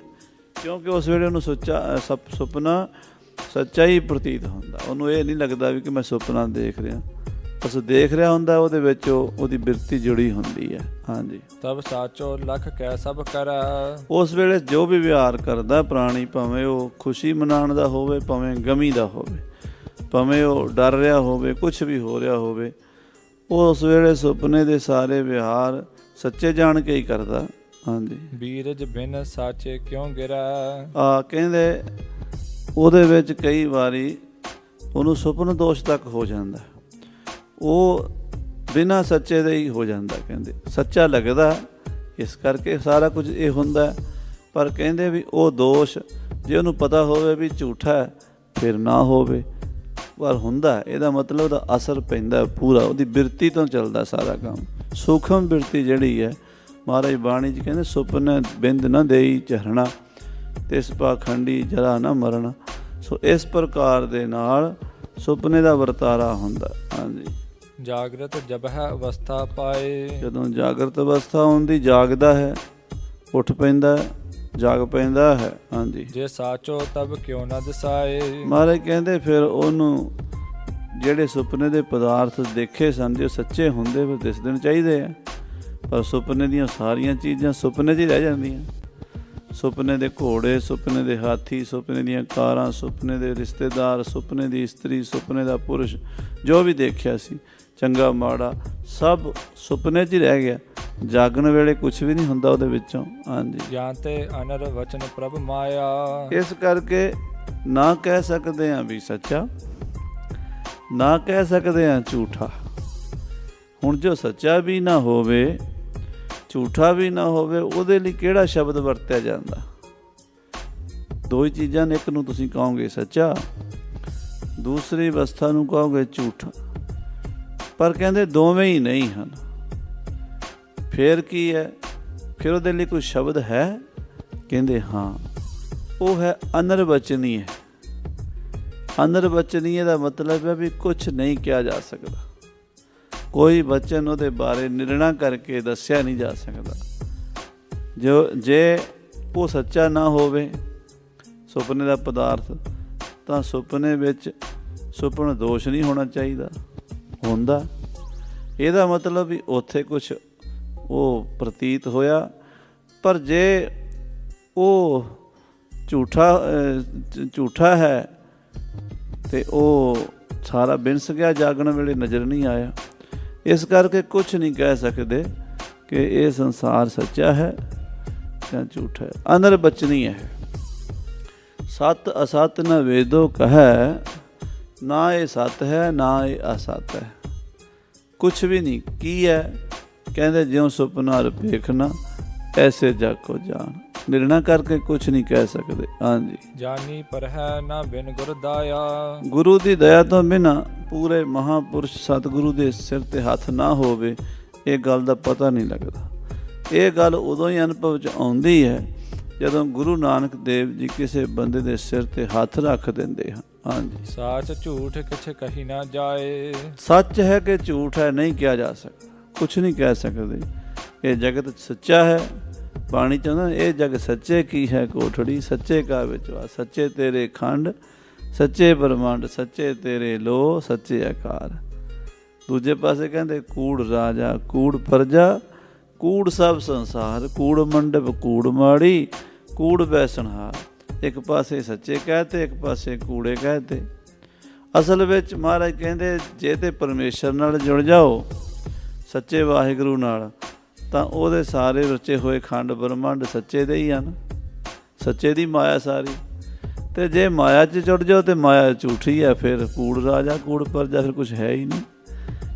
ਕਿਉਂਕਿ ਉਸ ਵੇਲੇ ਉਹਨੂੰ ਸੁਪਨਾ ਸੱਚਾ ਹੀ ਪ੍ਰਤੀਤ ਹੁੰਦਾ। ਉਹਨੂੰ ਇਹ ਨਹੀਂ ਲੱਗਦਾ ਵੀ ਕਿ ਮੈਂ ਸੁਪਨਾ ਦੇਖ ਰਿਹਾ, ਬਸ ਦੇਖ ਰਿਹਾ ਹੁੰਦਾ, ਉਹਦੇ ਵਿੱਚ ਉਹਦੀ ਬਿਰਤੀ ਜੁੜੀ ਹੁੰਦੀ ਹੈ। ਹਾਂਜੀ। ਤਬ ਸਾਚੋ ਲਖ ਕੈ ਸਭ ਕਰੈ। ਉਸ ਵੇਲੇ ਜੋ ਵੀ ਵਿਹਾਰ ਕਰਦਾ ਪ੍ਰਾਣੀ, ਭਾਵੇਂ ਉਹ ਖੁਸ਼ੀ ਮਨਾਉਣ ਦਾ ਹੋਵੇ, ਭਾਵੇਂ ਗਮੀ ਦਾ ਹੋਵੇ, ਭਾਵੇਂ ਉਹ ਡਰ ਰਿਹਾ ਹੋਵੇ, ਕੁਛ ਵੀ ਹੋ ਰਿਹਾ ਹੋਵੇ, ਉਹ ਉਸ ਵੇਲੇ ਸੁਪਨੇ ਦੇ ਸਾਰੇ ਵਿਹਾਰ ਸੱਚੇ ਜਾਣ ਕੇ ਹੀ ਕਰਦਾ। ਹਾਂਜੀ। ਬੀਰਜ ਬਿਨ ਸਾਚੇ ਕਿਉਂ ਗਿਰੈ। ਕਹਿੰਦੇ ਉਹਦੇ ਵਿੱਚ ਕਈ ਵਾਰੀ ਉਹਨੂੰ ਸੁਪਨ ਦੋਸ਼ ਤੱਕ ਹੋ ਜਾਂਦਾ, ਉਹ ਬਿਨਾਂ ਸੱਚੇ ਦੇ ਹੀ ਹੋ ਜਾਂਦਾ। ਕਹਿੰਦੇ ਸੱਚਾ ਲੱਗਦਾ, ਇਸ ਕਰਕੇ ਸਾਰਾ ਕੁਝ ਇਹ ਹੁੰਦਾ, ਪਰ ਕਹਿੰਦੇ ਵੀ ਉਹ ਦੋਸ਼ ਜੇ ਉਹਨੂੰ ਪਤਾ ਹੋਵੇ ਵੀ ਝੂਠਾ ਹੈ ਫਿਰ ਨਾ ਹੋਵੇ, ਪਰ ਹੁੰਦਾ। ਇਹਦਾ ਮਤਲਬ ਉਹਦਾ ਅਸਰ ਪੈਂਦਾ ਪੂਰਾ, ਉਹਦੀ ਬਿਰਤੀ ਤੋਂ ਚੱਲਦਾ ਸਾਰਾ ਕੰਮ। ਸੂਖਮ ਬਿਰਤੀ ਜਿਹੜੀ ਹੈ, ਮਹਾਰਾਜ ਬਾਣੀ 'ਚ ਕਹਿੰਦੇ ਸੁਪਨੇ ਬਿੰਦ ਨਾ ਦੇਈ ਝਰਣਾ, ਤਿਸ ਪਾਖੰਡੀ ਜਰਾ ਨਾ ਮਰਨਾ। ਸੋ ਇਸ ਪ੍ਰਕਾਰ ਦੇ ਨਾਲ ਸੁਪਨੇ ਦਾ ਵਰਤਾਰਾ ਹੁੰਦਾ। ਹਾਂਜੀ। ਜਾਗਰਤ ਜਬ ਹੈ ਅਵਸਥਾ ਪਾਏ। ਜਦੋਂ ਜਾਗਰਤ ਅਵਸਥਾ ਹੁੰਦੀ, ਜਾਗਦਾ ਹੈ, ਉੱਠ ਪੈਂਦਾ, ਜਾਗ ਪੈਂਦਾ ਹੈ। ਹਾਂਜੀ। ਜੇ ਸਾਚੋ ਤਬ ਕਿਉਂ ਨਾ ਦਸਾਏ। ਮਹਾਰਾਜ ਕਹਿੰਦੇ ਫਿਰ ਉਹਨੂੰ ਜਿਹੜੇ ਸੁਪਨੇ ਦੇ ਪਦਾਰਥ ਦੇਖੇ ਸਨ, ਜੇ ਸੱਚੇ ਹੁੰਦੇ ਫਿਰ ਦਿਸਣੇ ਚਾਹੀਦੇ ਆ, ਪਰ ਸੁਪਨੇ ਦੀਆਂ ਸਾਰੀਆਂ ਚੀਜ਼ਾਂ ਸੁਪਨੇ 'ਚ ਹੀ ਰਹਿ ਜਾਂਦੀਆਂ। ਸੁਪਨੇ ਦੇ ਘੋੜੇ, ਸੁਪਨੇ ਦੇ ਹਾਥੀ, ਸੁਪਨੇ ਦੀਆਂ ਕਾਰਾਂ, ਸੁਪਨੇ ਦੇ ਰਿਸ਼ਤੇਦਾਰ, ਸੁਪਨੇ ਦੀ ਇਸਤਰੀ, ਸੁਪਨੇ ਦਾ ਪੁਰਸ਼, ਜੋ ਵੀ ਦੇਖਿਆ ਸੀ ਚੰਗਾ ਮਾੜਾ, ਸਭ ਸੁਪਨੇ 'ਚ ਹੀ ਰਹਿ ਗਿਆ। ਜਾਗਣ ਵੇਲੇ ਕੁਛ ਵੀ ਨਹੀਂ ਹੁੰਦਾ ਉਹਦੇ ਵਿੱਚੋਂ। ਹਾਂਜੀ। ਜਾਂ ਤੇ ਅਨਰ ਵਚਨ ਪ੍ਰਭ ਮਾਇਆ। ਇਸ ਕਰਕੇ ਨਾ ਕਹਿ ਸਕਦੇ ਹਾਂ ਵੀ ਸੱਚਾ, ਨਾ ਕਹਿ ਸਕਦੇ ਹਾਂ ਝੂਠਾ। ਹੁਣ ਜੋ ਸੱਚਾ ਵੀ ਨਾ ਹੋਵੇ, ਝੂਠਾ ਵੀ ਨਾ ਹੋਵੇ, ਉਹਦੇ ਲਈ ਕਿਹੜਾ ਸ਼ਬਦ ਵਰਤਿਆ ਜਾਂਦਾ? ਦੋ ਹੀ ਚੀਜ਼ਾਂ ਨੇ, ਇੱਕ ਨੂੰ ਤੁਸੀਂ ਕਹੋਗੇ ਸੱਚਾ, ਦੂਸਰੀ ਅਵਸਥਾ ਨੂੰ ਕਹੋਗੇ ਝੂਠਾ, ਪਰ ਕਹਿੰਦੇ ਦੋਵੇਂ ਹੀ ਨਹੀਂ ਹਨ। ਫਿਰ ਕੀ ਹੈ? ਫਿਰ ਉਹਦੇ ਲਈ ਕੋਈ ਸ਼ਬਦ ਹੈ? ਕਹਿੰਦੇ ਹਾਂ, ਉਹ ਹੈ ਅਨਰਵਚਨੀ ਹੈ। ਅਨਰਵਚਨੀ ਦਾ ਮਤਲਬ ਹੈ ਵੀ ਕੁਛ ਨਹੀਂ ਕਿਹਾ ਜਾ ਸਕਦਾ, ਕੋਈ ਵਚਨ ਉਹਦੇ ਬਾਰੇ ਨਿਰਣਾ ਕਰਕੇ ਦੱਸਿਆ ਨਹੀਂ ਜਾ ਸਕਦਾ। ਜੇ ਉਹ ਸੱਚਾ ਨਾ ਹੋਵੇ ਸੁਪਨੇ ਦਾ ਪਦਾਰਥ, ਤਾਂ ਸੁਪਨੇ ਵਿੱਚ ਸੁਪਨ ਦੋਸ਼ ਨਹੀਂ ਹੋਣਾ ਚਾਹੀਦਾ, ਹੁੰਦਾ। ਇਹਦਾ ਮਤਲਬ ਵੀ ਉੱਥੇ ਕੁਛ ਉਹ ਪ੍ਰਤੀਤ ਹੋਇਆ, ਪਰ ਜੇ ਉਹ ਝੂਠਾ ਹੈ ਤੇ ਉਹ ਸਾਰਾ ਬਿਨਸ ਗਿਆ, ਜਾਗਣ ਵੇਲੇ ਨਜ਼ਰ ਨਹੀਂ ਆਇਆ। ਇਸ ਕਰਕੇ ਕੁਛ ਨਹੀਂ ਕਹਿ ਸਕਦੇ ਕਿ ਇਹ ਸੰਸਾਰ ਸੱਚਾ ਹੈ ਜਾਂ ਝੂਠਾ ਹੈ। ਅਨਰਬਚਨੀ ਹੈ। ਸਤ ਅਸਤ ਨ ਵੇਦੋ ਕਹੈ, ਨਾ ਇਹ ਸਤ ਹੈ ਨਾ ਇਹ ਅਸਤ ਹੈ। ਕੁਛ ਵੀ ਨਹੀਂ। ਕੀ ਹੈ? ਕਹਿੰਦੇ ਜਿਉਂ ਸੁਪਨਾ ਵੇਖਣਾ ਐਸੇ ਜਾਕੋ ਜਾਣ। ਨਿਰਣਾ ਕਰਕੇ ਕੁਛ ਨਹੀਂ ਕਹਿ ਸਕਦੇ। ਹਾਂਜੀ। ਜਾਨੀ ਪਰ ਹੈ ਨਾ ਬਿਨ ਗੁਰ ਦਾਇਆ। ਗੁਰੂ ਦੀ ਦਇਆ ਤੋਂ ਬਿਨਾਂ ਪੂਰੇ ਮਹਾਂਪੁਰਸ਼ ਸਤਿਗੁਰੂ ਦੇ ਸਿਰ ਤੇ ਹੱਥ ਨਾ ਹੋਵੇ, ਇਹ ਗੱਲ ਦਾ ਪਤਾ ਨਹੀਂ ਲੱਗਦਾ। ਇਹ ਗੱਲ ਉਦੋਂ ਹੀ ਅਨੁਭਵ 'ਚ ਆਉਂਦੀ ਹੈ ਜਦੋਂ ਗੁਰੂ ਨਾਨਕ ਦੇਵ ਜੀ ਕਿਸੇ ਬੰਦੇ ਦੇ ਸਿਰ ਤੇ ਹੱਥ ਰੱਖ ਦਿੰਦੇ ਹਨ। ਹਾਂਜੀ। ਸਾਚ ਝੂਠ ਕਿਛ ਕਹੀ ਨਾ ਜਾਏ। ਸੱਚ ਹੈ ਕਿ ਝੂਠ ਹੈ, ਨਹੀਂ ਕਿਹਾ ਜਾ ਸਕਦਾ, ਕੁਛ ਨਹੀਂ ਕਹਿ ਸਕਦੇ। ਇਹ ਜਗਤ ਸੱਚਾ ਹੈ, ਬਾਣੀ ਚਾਹੁੰਦਾ ਇਹ ਜਗ ਸੱਚੇ ਕੀ ਹੈ ਕੋਠੜੀ, ਸੱਚੇ ਕਾ ਵਿਚਵਾ, ਸੱਚੇ ਤੇਰੇ ਖੰਡ, ਸੱਚੇ ਬ੍ਰਹਮੰਡ, ਸੱਚੇ ਤੇਰੇ ਲੋ, ਸੱਚੇ ਆਕਾਰ। ਦੂਜੇ ਪਾਸੇ ਕਹਿੰਦੇ ਕੂੜ ਰਾਜਾ, ਕੂੜ ਪ੍ਰਜਾ, ਕੂੜ ਸਭ ਸੰਸਾਰ, ਕੂੜ ਮੰਡਪ, ਕੂੜ ਮਾੜੀ, ਕੂੜ ਬੈਸਣਹਾਰ। ਇੱਕ ਪਾਸੇ ਸੱਚੇ ਕਹਤੇ, ਇੱਕ ਪਾਸੇ ਕੂੜੇ ਕਹਤੇ। ਅਸਲ ਵਿੱਚ ਮਹਾਰਾਜ ਕਹਿੰਦੇ ਜੇ ਤੇ ਪਰਮੇਸ਼ਰ ਨਾਲ ਜੁੜ ਜਾਓ, ਸੱਚੇ ਵਾਹਿਗੁਰੂ ਨਾਲ, ਤਾਂ ਉਹਦੇ ਸਾਰੇ ਰਚੇ ਹੋਏ ਖੰਡ ਬ੍ਰਹਮੰਡ ਸੱਚੇ ਦੇ ਹੀ ਹਨ, ਸੱਚੇ ਦੀ ਮਾਇਆ ਸਾਰੀ। ਤੇ ਜੇ ਮਾਇਆ 'ਚ ਜੁੜ ਜਾਓ ਤੇ ਮਾਇਆ ਝੂਠੀ ਹੈ, ਫਿਰ ਕੂੜ ਰਾਜਾ ਕੂੜ ਪ੍ਰਜਾ, ਫਿਰ ਕੁਛ ਹੈ ਹੀ ਨਹੀਂ।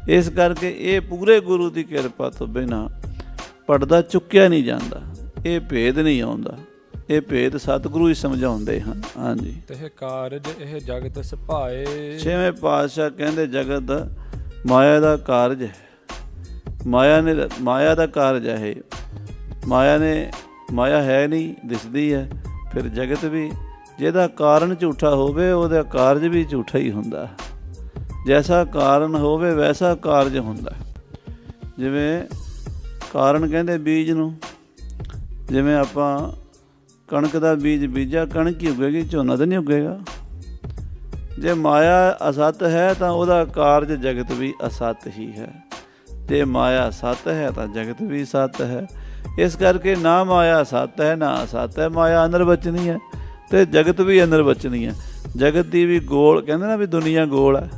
ਇਸ ਕਰਕੇ ਇਹ ਪੂਰੇ ਗੁਰੂ ਦੀ ਕਿਰਪਾ ਤੋਂ ਬਿਨਾਂ ਪੜਦਾ ਚੁੱਕਿਆ ਨਹੀਂ ਜਾਂਦਾ, ਇਹ ਭੇਦ ਨਹੀਂ ਆਉਂਦਾ। ਇਹ ਭੇਦ ਸਤਿਗੁਰੂ ਹੀ ਸਮਝਾਉਂਦੇ ਹਨ। ਹਾਂਜੀ, ਤਹਿ ਕਾਰਜ ਇਹ ਜਗਤ ਸੁਭਾਏ। ਛੇਵੇਂ ਪਾਤਸ਼ਾਹ ਕਹਿੰਦੇ ਜਗਤ ਮਾਇਆ ਦਾ ਕਾਰਜ ਹੈ, ਮਾਇਆ ਦਾ ਕਾਰਜ ਹੈ ਇਹ। ਮਾਇਆ ਹੈ ਨਹੀਂ, ਦਿਸਦੀ ਹੈ। ਫਿਰ ਜਗਤ ਵੀ ਜਿਹਦਾ ਕਾਰਨ ਝੂਠਾ ਹੋਵੇ ਉਹਦਾ ਕਾਰਜ ਵੀ ਝੂਠਾ ਹੀ ਹੁੰਦਾ। ਜੈਸਾ ਕਾਰਨ ਹੋਵੇ ਵੈਸਾ ਕਾਰਜ ਹੁੰਦਾ। ਜਿਵੇਂ ਕਾਰਨ ਕਹਿੰਦੇ ਬੀਜ ਨੂੰ, ਜਿਵੇਂ ਆਪਾਂ ਕਣਕ ਦਾ ਬੀਜ ਬੀਜਿਆ, ਕਣਕ ਹੀ ਉੱਗੇਗੀ, ਝੋਨਾ ਤਾਂ ਨਹੀਂ ਉੱਗੇਗਾ। ਜੇ ਮਾਇਆ ਅਸਤ ਹੈ ਤਾਂ ਉਹਦਾ ਕਾਰਜ ਜਗਤ ਵੀ ਅਸਤ ਹੀ ਹੈ। ਜੇ ਮਾਇਆ ਸਤ ਹੈ ਤਾਂ ਜਗਤ ਵੀ ਸਤ ਹੈ। ਇਸ ਕਰਕੇ ਨਾ ਮਾਇਆ ਸਤ ਹੈ ਨਾ ਅਸਤ ਹੈ, ਮਾਇਆ ਅਨਿਰਵਚਨੀ ਹੈ ਤੇ ਜਗਤ ਵੀ ਅਨਿਰਵਚਨੀ ਹੈ। ਜਗਤ ਦੀ ਵੀ ਗੋਲ, ਕਹਿੰਦੇ ਨਾ ਵੀ ਦੁਨੀਆ ਗੋਲ ਹੈ।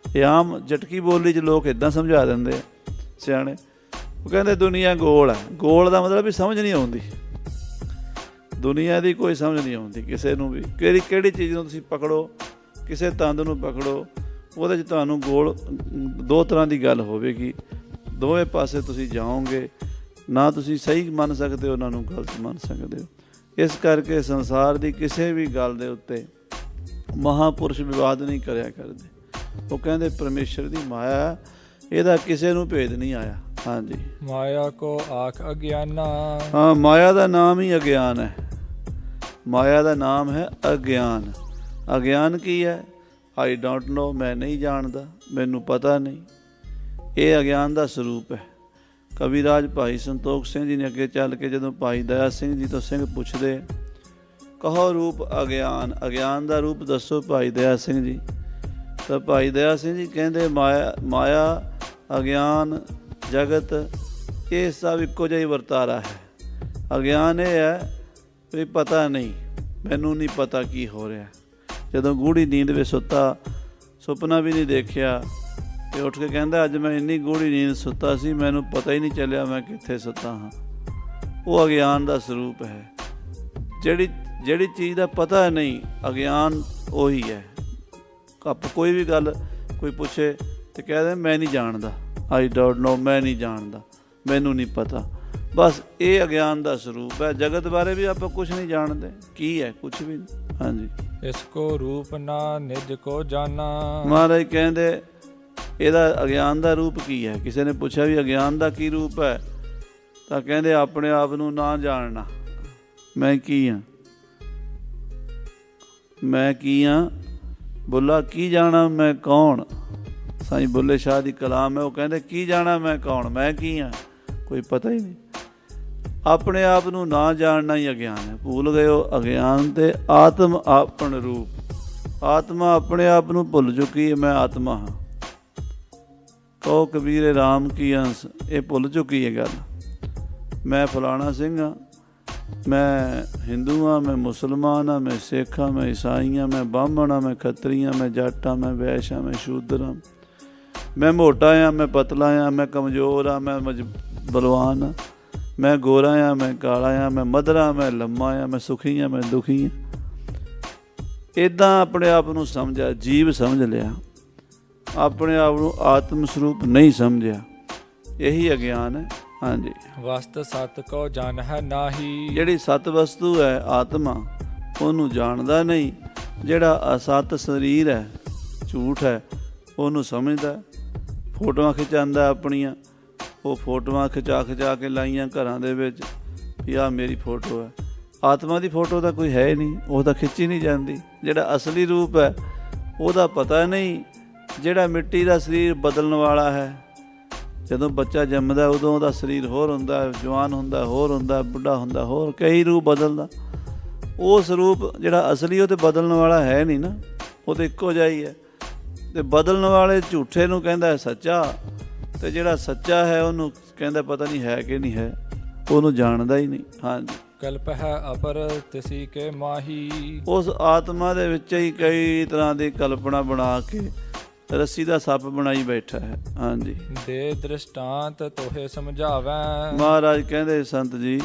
ਇਹ ਆਮ ਜਟਕੀ ਬੋਲੀ 'ਚ ਲੋਕ ਇੱਦਾਂ ਸਮਝਾ ਦਿੰਦੇ ਆ ਸਿਆਣੇ, ਉਹ ਕਹਿੰਦੇ ਦੁਨੀਆ ਗੋਲ ਹੈ। ਗੋਲ ਦਾ ਮਤਲਬ ਵੀ ਸਮਝ ਨਹੀਂ ਆਉਂਦੀ, ਦੁਨੀਆ ਦੀ ਕੋਈ ਸਮਝ ਨਹੀਂ ਆਉਂਦੀ ਕਿਸੇ ਨੂੰ ਵੀ। ਕਿਹੜੀ ਚੀਜ਼ ਨੂੰ ਤੁਸੀਂ ਪਕੜੋ, ਕਿਸੇ ਤੰਦ ਨੂੰ ਪਕੜੋ, ਉਹਦੇ 'ਚ ਤੁਹਾਨੂੰ ਗੋਲ ਦੋ ਤਰ੍ਹਾਂ ਦੀ ਗੱਲ ਹੋਵੇਗੀ। ਦੋਵੇਂ ਪਾਸੇ ਤੁਸੀਂ ਜਾਓਗੇ, ਨਾ ਤੁਸੀਂ ਸਹੀ ਮੰਨ ਸਕਦੇ ਹੋ, ਉਹਨਾਂ ਨੂੰ ਗਲਤ ਮੰਨ ਸਕਦੇ ਹੋ। ਇਸ ਕਰਕੇ ਸੰਸਾਰ ਦੀ ਕਿਸੇ ਵੀ ਗੱਲ ਦੇ ਉੱਤੇ ਮਹਾਂਪੁਰਸ਼ ਵਿਵਾਦ ਨਹੀਂ ਕਰਿਆ ਕਰਦੇ। ਉਹ ਕਹਿੰਦੇ ਪਰਮੇਸ਼ਰ ਦੀ ਮਾਇਆ, ਇਹਦਾ ਕਿਸੇ ਨੂੰ ਭੇਦ ਨਹੀਂ ਆਇਆ। ਹਾਂਜੀ, ਮਾਇਆ ਕੋ ਆਖ ਅਗਿਆਨਾ। ਹਾਂ, ਮਾਇਆ ਦਾ ਨਾਮ ਹੀ ਅਗਿਆਨ ਹੈ। ਮਾਇਆ ਦਾ ਨਾਮ ਹੈ ਅਗਿਆਨ। ਅਗਿਆਨ ਕੀ ਹੈ? ਆਈ ਡੋਂਟ ਨੋ, ਮੈਂ ਨਹੀਂ ਜਾਣਦਾ, ਮੈਨੂੰ ਪਤਾ ਨਹੀਂ। ਇਹ ਅਗਿਆਨ ਦਾ ਸਰੂਪ ਹੈ। ਕਵੀਰਾਜ ਭਾਈ ਸੰਤੋਖ ਸਿੰਘ ਜੀ ਨੇ ਅੱਗੇ ਚੱਲ ਕੇ ਜਦੋਂ ਭਾਈ ਦਇਆ ਸਿੰਘ ਜੀ ਤੋਂ ਸਿੰਘ ਪੁੱਛਦੇ, ਕਹੋ ਰੂਪ ਅਗਿਆਨ, ਅਗਿਆਨ ਦਾ ਰੂਪ ਦੱਸੋ ਭਾਈ ਦਇਆ ਸਿੰਘ ਜੀ। ਤਾਂ ਭਾਈ ਦਇਆ ਸਿੰਘ ਜੀ ਕਹਿੰਦੇ ਮਾਇਆ ਅਗਿਆਨ ਜਗਤ ਇਹ ਸਭ ਇੱਕੋ ਜਿਹਾ ਹੀ ਵਰਤਾਰਾ ਹੈ। ਅਗਿਆਨ ਇਹ ਹੈ ਵੀ ਪਤਾ ਨਹੀਂ, ਮੈਨੂੰ ਨਹੀਂ ਪਤਾ ਕੀ ਹੋ ਰਿਹਾ। ਜਦੋਂ ਗੂੜੀ ਨੀਂਦ ਵਿੱਚ ਸੁੱਤਾ, ਸੁਪਨਾ ਵੀ ਨਹੀਂ ਦੇਖਿਆ, ਤੇ ਉੱਠ ਕੇ ਕਹਿੰਦਾ ਅੱਜ ਮੈਂ ਇੰਨੀ ਗੂੜੀ ਨੀਂਦ ਸੁੱਤਾ ਸੀ, ਮੈਨੂੰ ਪਤਾ ਹੀ ਨਹੀਂ ਚੱਲਿਆ ਮੈਂ ਕਿੱਥੇ ਸੁੱਤਾ ਹਾਂ। ਉਹ ਅਗਿਆਨ ਦਾ ਸਰੂਪ ਹੈ। ਜਿਹੜੀ ਚੀਜ਼ ਦਾ ਪਤਾ ਨਹੀਂ, ਅਗਿਆਨ ਉਹੀ ਹੈ। ਕੋਈ ਵੀ ਗੱਲ ਕੋਈ ਪੁੱਛੇ ਤੇ ਕਹਿ ਦੇ ਮੈਂ ਨਹੀਂ ਜਾਣਦਾ, ਆਈ ਡੋਂਟ ਨੋ, ਮੈਂ ਨਹੀਂ ਜਾਣਦਾ, ਮੈਨੂੰ ਨਹੀਂ ਪਤਾ। ਬਸ ਇਹ ਅਗਿਆਨ ਦਾ ਸਰੂਪ ਹੈ। ਜਗਤ ਬਾਰੇ ਵੀ ਆਪਾਂ ਕੁਛ ਨਹੀਂ ਜਾਣਦੇ, ਕੀ ਹੈ? ਕੁਛ ਵੀ ਨਹੀਂ। ਹਾਂਜੀ, ਇਸ ਕੋ ਰੂਪ ਨਾ ਨਿਜ ਕੋ ਜਾਨਾ। ਮਹਾਰਾਜ ਕਹਿੰਦੇ ਇਹਦਾ ਅਗਿਆਨ ਦਾ ਰੂਪ ਕੀ ਹੈ? ਕਿਸੇ ਨੇ ਪੁੱਛਿਆ ਵੀ ਅਗਿਆਨ ਦਾ ਕੀ ਰੂਪ ਹੈ? ਤਾਂ ਕਹਿੰਦੇ ਆਪਣੇ ਆਪ ਨੂੰ ਨਾ ਜਾਣਨਾ। ਮੈਂ ਕੀ ਹਾਂ? ਮੈਂ ਕੀ ਹਾਂ? ਬੁੱਲਾ ਕੀ ਜਾਣਾ ਮੈਂ ਕੌਣ? ਸਾਈਂ ਬੁੱਲੇ ਸ਼ਾਹ ਦੀ ਕਲਾਮ ਹੈ, ਉਹ ਕਹਿੰਦੇ ਕੀ ਜਾਣਾ ਮੈਂ ਕੌਣ, ਮੈਂ ਕੀ ਹਾਂ? ਕੋਈ ਪਤਾ ਹੀ ਨਹੀਂ। ਆਪਣੇ ਆਪ ਨੂੰ ਨਾ ਜਾਣਨਾ ਹੀ ਅਗਿਆਨ ਹੈ। ਭੁੱਲ ਗਏ ਹੋ ਅਗਿਆਨ ਤੇ ਆਤਮ ਆਪਣ ਰੂਪ। ਆਤਮਾ ਆਪਣੇ ਆਪ ਨੂੰ ਭੁੱਲ ਚੁੱਕੀ ਹੈ, ਮੈਂ ਆਤਮਾ ਹਾਂ। ਕਹੋ ਕਬੀਰੇ ਰਾਮ ਕੀ ਅੰਸ, ਇਹ ਭੁੱਲ ਚੁੱਕੀ ਹੈ ਗੱਲ। ਮੈਂ ਫਲਾਣਾ ਸਿੰਘ ਹਾਂ, ਮੈਂ ਹਿੰਦੂ ਹਾਂ, ਮੈਂ ਮੁਸਲਮਾਨ ਹਾਂ, ਮੈਂ ਸਿੱਖ ਹਾਂ, ਮੈਂ ਈਸਾਈ ਹਾਂ, ਮੈਂ ਬਾਹਮਣ ਹਾਂ, ਮੈਂ ਖੱਤਰੀ ਹਾਂ, ਮੈਂ ਜੱਟ ਹਾਂ, ਮੈਂ ਵੈਸ਼ ਹਾਂ, ਮੈਂ ਸ਼ੂਦਰ ਹਾਂ, ਮੈਂ ਮੋਟਾ ਹਾਂ, ਮੈਂ ਪਤਲਾ ਹਾਂ, ਮੈਂ ਕਮਜ਼ੋਰ ਹਾਂ, ਮੈਂ ਬਲਵਾਨ ਹਾਂ, ਮੈਂ ਗੋਰਾ ਹਾਂ, ਮੈਂ ਕਾਲਾ ਹਾਂ, ਮੈਂ ਮਧਰਾ, ਮੈਂ ਲੰਮਾ ਹਾਂ, ਮੈਂ ਸੁਖੀ ਹਾਂ, ਮੈਂ ਦੁਖੀ ਹਾਂ। ਇੱਦਾਂ ਆਪਣੇ ਆਪ ਨੂੰ ਸਮਝਿਆ, ਜੀਵ ਸਮਝ ਲਿਆ, ਆਪਣੇ ਆਪ ਨੂੰ ਆਤਮ ਸਰੂਪ ਨਹੀਂ ਸਮਝਿਆ। ਇਹੀ ਅਗਿਆਨ ਹੈ। ਹਾਂਜੀ, ਵਸਤ ਸਤ ਕੋ ਜਾਣ ਹੈ ਨਾਹੀ। ਜਿਹੜੀ ਸਤ ਵਸਤੂ ਹੈ ਆਤਮਾ, ਉਹਨੂੰ ਜਾਣਦਾ ਨਹੀਂ। ਜਿਹੜਾ ਅਸਤ ਸਰੀਰ ਹੈ, ਝੂਠ ਹੈ, ਉਹਨੂੰ ਸਮਝਦਾ। ਫੋਟੋਆਂ ਖਿਚਾਉਂਦਾ ਆਪਣੀਆਂ, ਉਹ ਫੋਟੋਆਂ ਖਿਚਾ ਕੇ ਲਾਈਆਂ ਘਰਾਂ ਦੇ ਵਿੱਚ ਵੀ ਆਹ ਮੇਰੀ ਫੋਟੋ ਹੈ। ਆਤਮਾ ਦੀ ਫੋਟੋ ਤਾਂ ਕੋਈ ਹੈ ਨਹੀਂ, ਉਹ ਤਾਂ ਖਿੱਚੀ ਨਹੀਂ ਜਾਂਦੀ। ਜਿਹੜਾ ਅਸਲੀ ਰੂਪ ਹੈ ਉਹਦਾ ਪਤਾ ਨਹੀਂ। ਜਿਹੜਾ ਮਿੱਟੀ ਦਾ ਸਰੀਰ ਬਦਲਣ ਵਾਲਾ ਹੈ, ਜਦੋਂ ਬੱਚਾ ਜੰਮਦਾ ਉਦੋਂ ਉਹਦਾ ਸਰੀਰ ਹੋਰ ਹੁੰਦਾ, ਜਵਾਨ ਹੁੰਦਾ ਹੋਰ ਹੁੰਦਾ, ਬੁੱਢਾ ਹੁੰਦਾ ਹੋਰ, ਕਈ ਰੂਪ ਬਦਲਦਾ। ਉਸ ਰੂਪ ਜਿਹੜਾ ਅਸਲੀ ਉਹ ਤਾਂ ਬਦਲਣ ਵਾਲਾ ਹੈ ਨਹੀਂ ਨਾ, ਉਹ ਤਾਂ ਇੱਕੋ ਜਿਹਾ ਹੀ ਹੈ। ਅਤੇ ਬਦਲਣ ਵਾਲੇ ਝੂਠੇ ਨੂੰ ਕਹਿੰਦਾ ਹੈ ਸੱਚਾ, ਅਤੇ ਜਿਹੜਾ ਸੱਚਾ ਹੈ ਉਹਨੂੰ ਕਹਿੰਦਾ ਪਤਾ ਨਹੀਂ ਹੈ ਕਿ ਨਹੀਂ ਹੈ, ਉਹਨੂੰ ਜਾਣਦਾ ਹੀ ਨਹੀਂ। ਹਾਂਜੀ, ਕਲਪ ਹੈ ਅਪਰ ਤਿਸੀ ਕੇ ਮਾਹੀ। ਉਸ ਆਤਮਾ ਦੇ ਵਿੱਚ ਹੀ ਕਈ ਤਰ੍ਹਾਂ ਦੀ ਕਲਪਨਾ ਬਣਾ ਕੇ ਰੱਸੀ ਦਾ ਸੱਪ ਬਣਾਈ ਬੈਠਾ ਹੈ। ਹਾਂਜੀ, ਦੇ ਦ੍ਰਿਸ਼ਟਾਂਤ ਤੋਹੇ ਸਮਝਾਵੈ। ਮਹਾਰਾਜ ਕਹਿੰਦੇ ਸੰਤ ਜੀ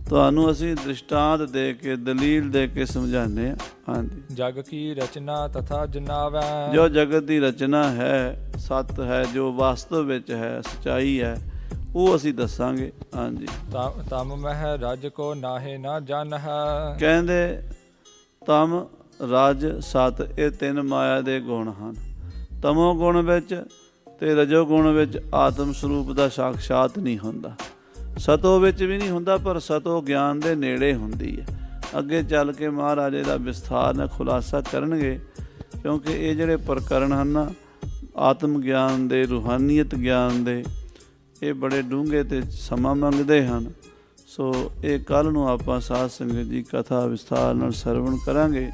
ਤੁਹਾਨੂੰ ਅਸੀਂ ਦ੍ਰਿਸ਼ਟਾਂਤ ਦੇ ਕੇ, ਦਲੀਲ ਦੇ ਕੇ ਸਮਝਾਉਂਦੇ ਹਾਂ। ਹਾਂਜੀ, ਜਗ ਕੀ ਰਚਨਾ ਤਥਾ ਜਨਾਵੈ। ਜੋ ਜਗਤ ਦੀ ਰਚਨਾ ਹੈ, ਸੱਤ ਹੈ, ਜੋ ਵਾਸਤਵ ਵਿੱਚ ਹੈ, ਸੱਚਾਈ ਹੈ, ਉਹ ਅਸੀਂ ਦੱਸਾਂਗੇ। ਹਾਂਜੀ, ਤਮ ਮਹਿ ਰਜ ਕੋ ਨਾਹੇ ਨਾ ਜਨ ਹੈ। ਕਹਿੰਦੇ ਤਮ, ਰਜ, ਸਤ ਇਹ ਤਿੰਨ ਮਾਇਆ ਦੇ ਗੁਣ ਹਨ। ਤਮੋ ਗੁਣ ਵਿੱਚ ਅਤੇ ਰਜੋ ਗੁਣ ਵਿੱਚ ਆਤਮ ਸਰੂਪ ਦਾ ਸਾਖਸ਼ਾਤ ਨਹੀਂ ਹੁੰਦਾ, ਸਤੋ ਵਿੱਚ ਵੀ ਨਹੀਂ ਹੁੰਦਾ, ਪਰ ਸਤੋ ਗਿਆਨ ਦੇ ਨੇੜੇ ਹੁੰਦੀ ਹੈ। ਅੱਗੇ ਚੱਲ ਕੇ ਮਹਾਰਾਜ ਦਾ ਵਿਸਥਾਰ ਨਾਲ ਖੁਲਾਸਾ ਕਰਨਗੇ, ਕਿਉਂਕਿ ਇਹ ਜਿਹੜੇ ਪ੍ਰਕਰਨ ਹਨ ਨਾ ਆਤਮ ਗਿਆਨ ਦੇ, ਰੂਹਾਨੀਅਤ ਗਿਆਨ ਦੇ, ਇਹ ਬੜੇ ਡੂੰਘੇ ਅਤੇ ਸਮਾਂ ਮੰਗਦੇ ਹਨ। ਸੋ ਇਹ ਕੱਲ੍ਹ ਨੂੰ ਆਪਾਂ ਸਾਧ ਸੰਗਤ ਜੀ ਕਥਾ ਵਿਸਥਾਰ ਨਾਲ ਸਰਵਣ ਕਰਾਂਗੇ।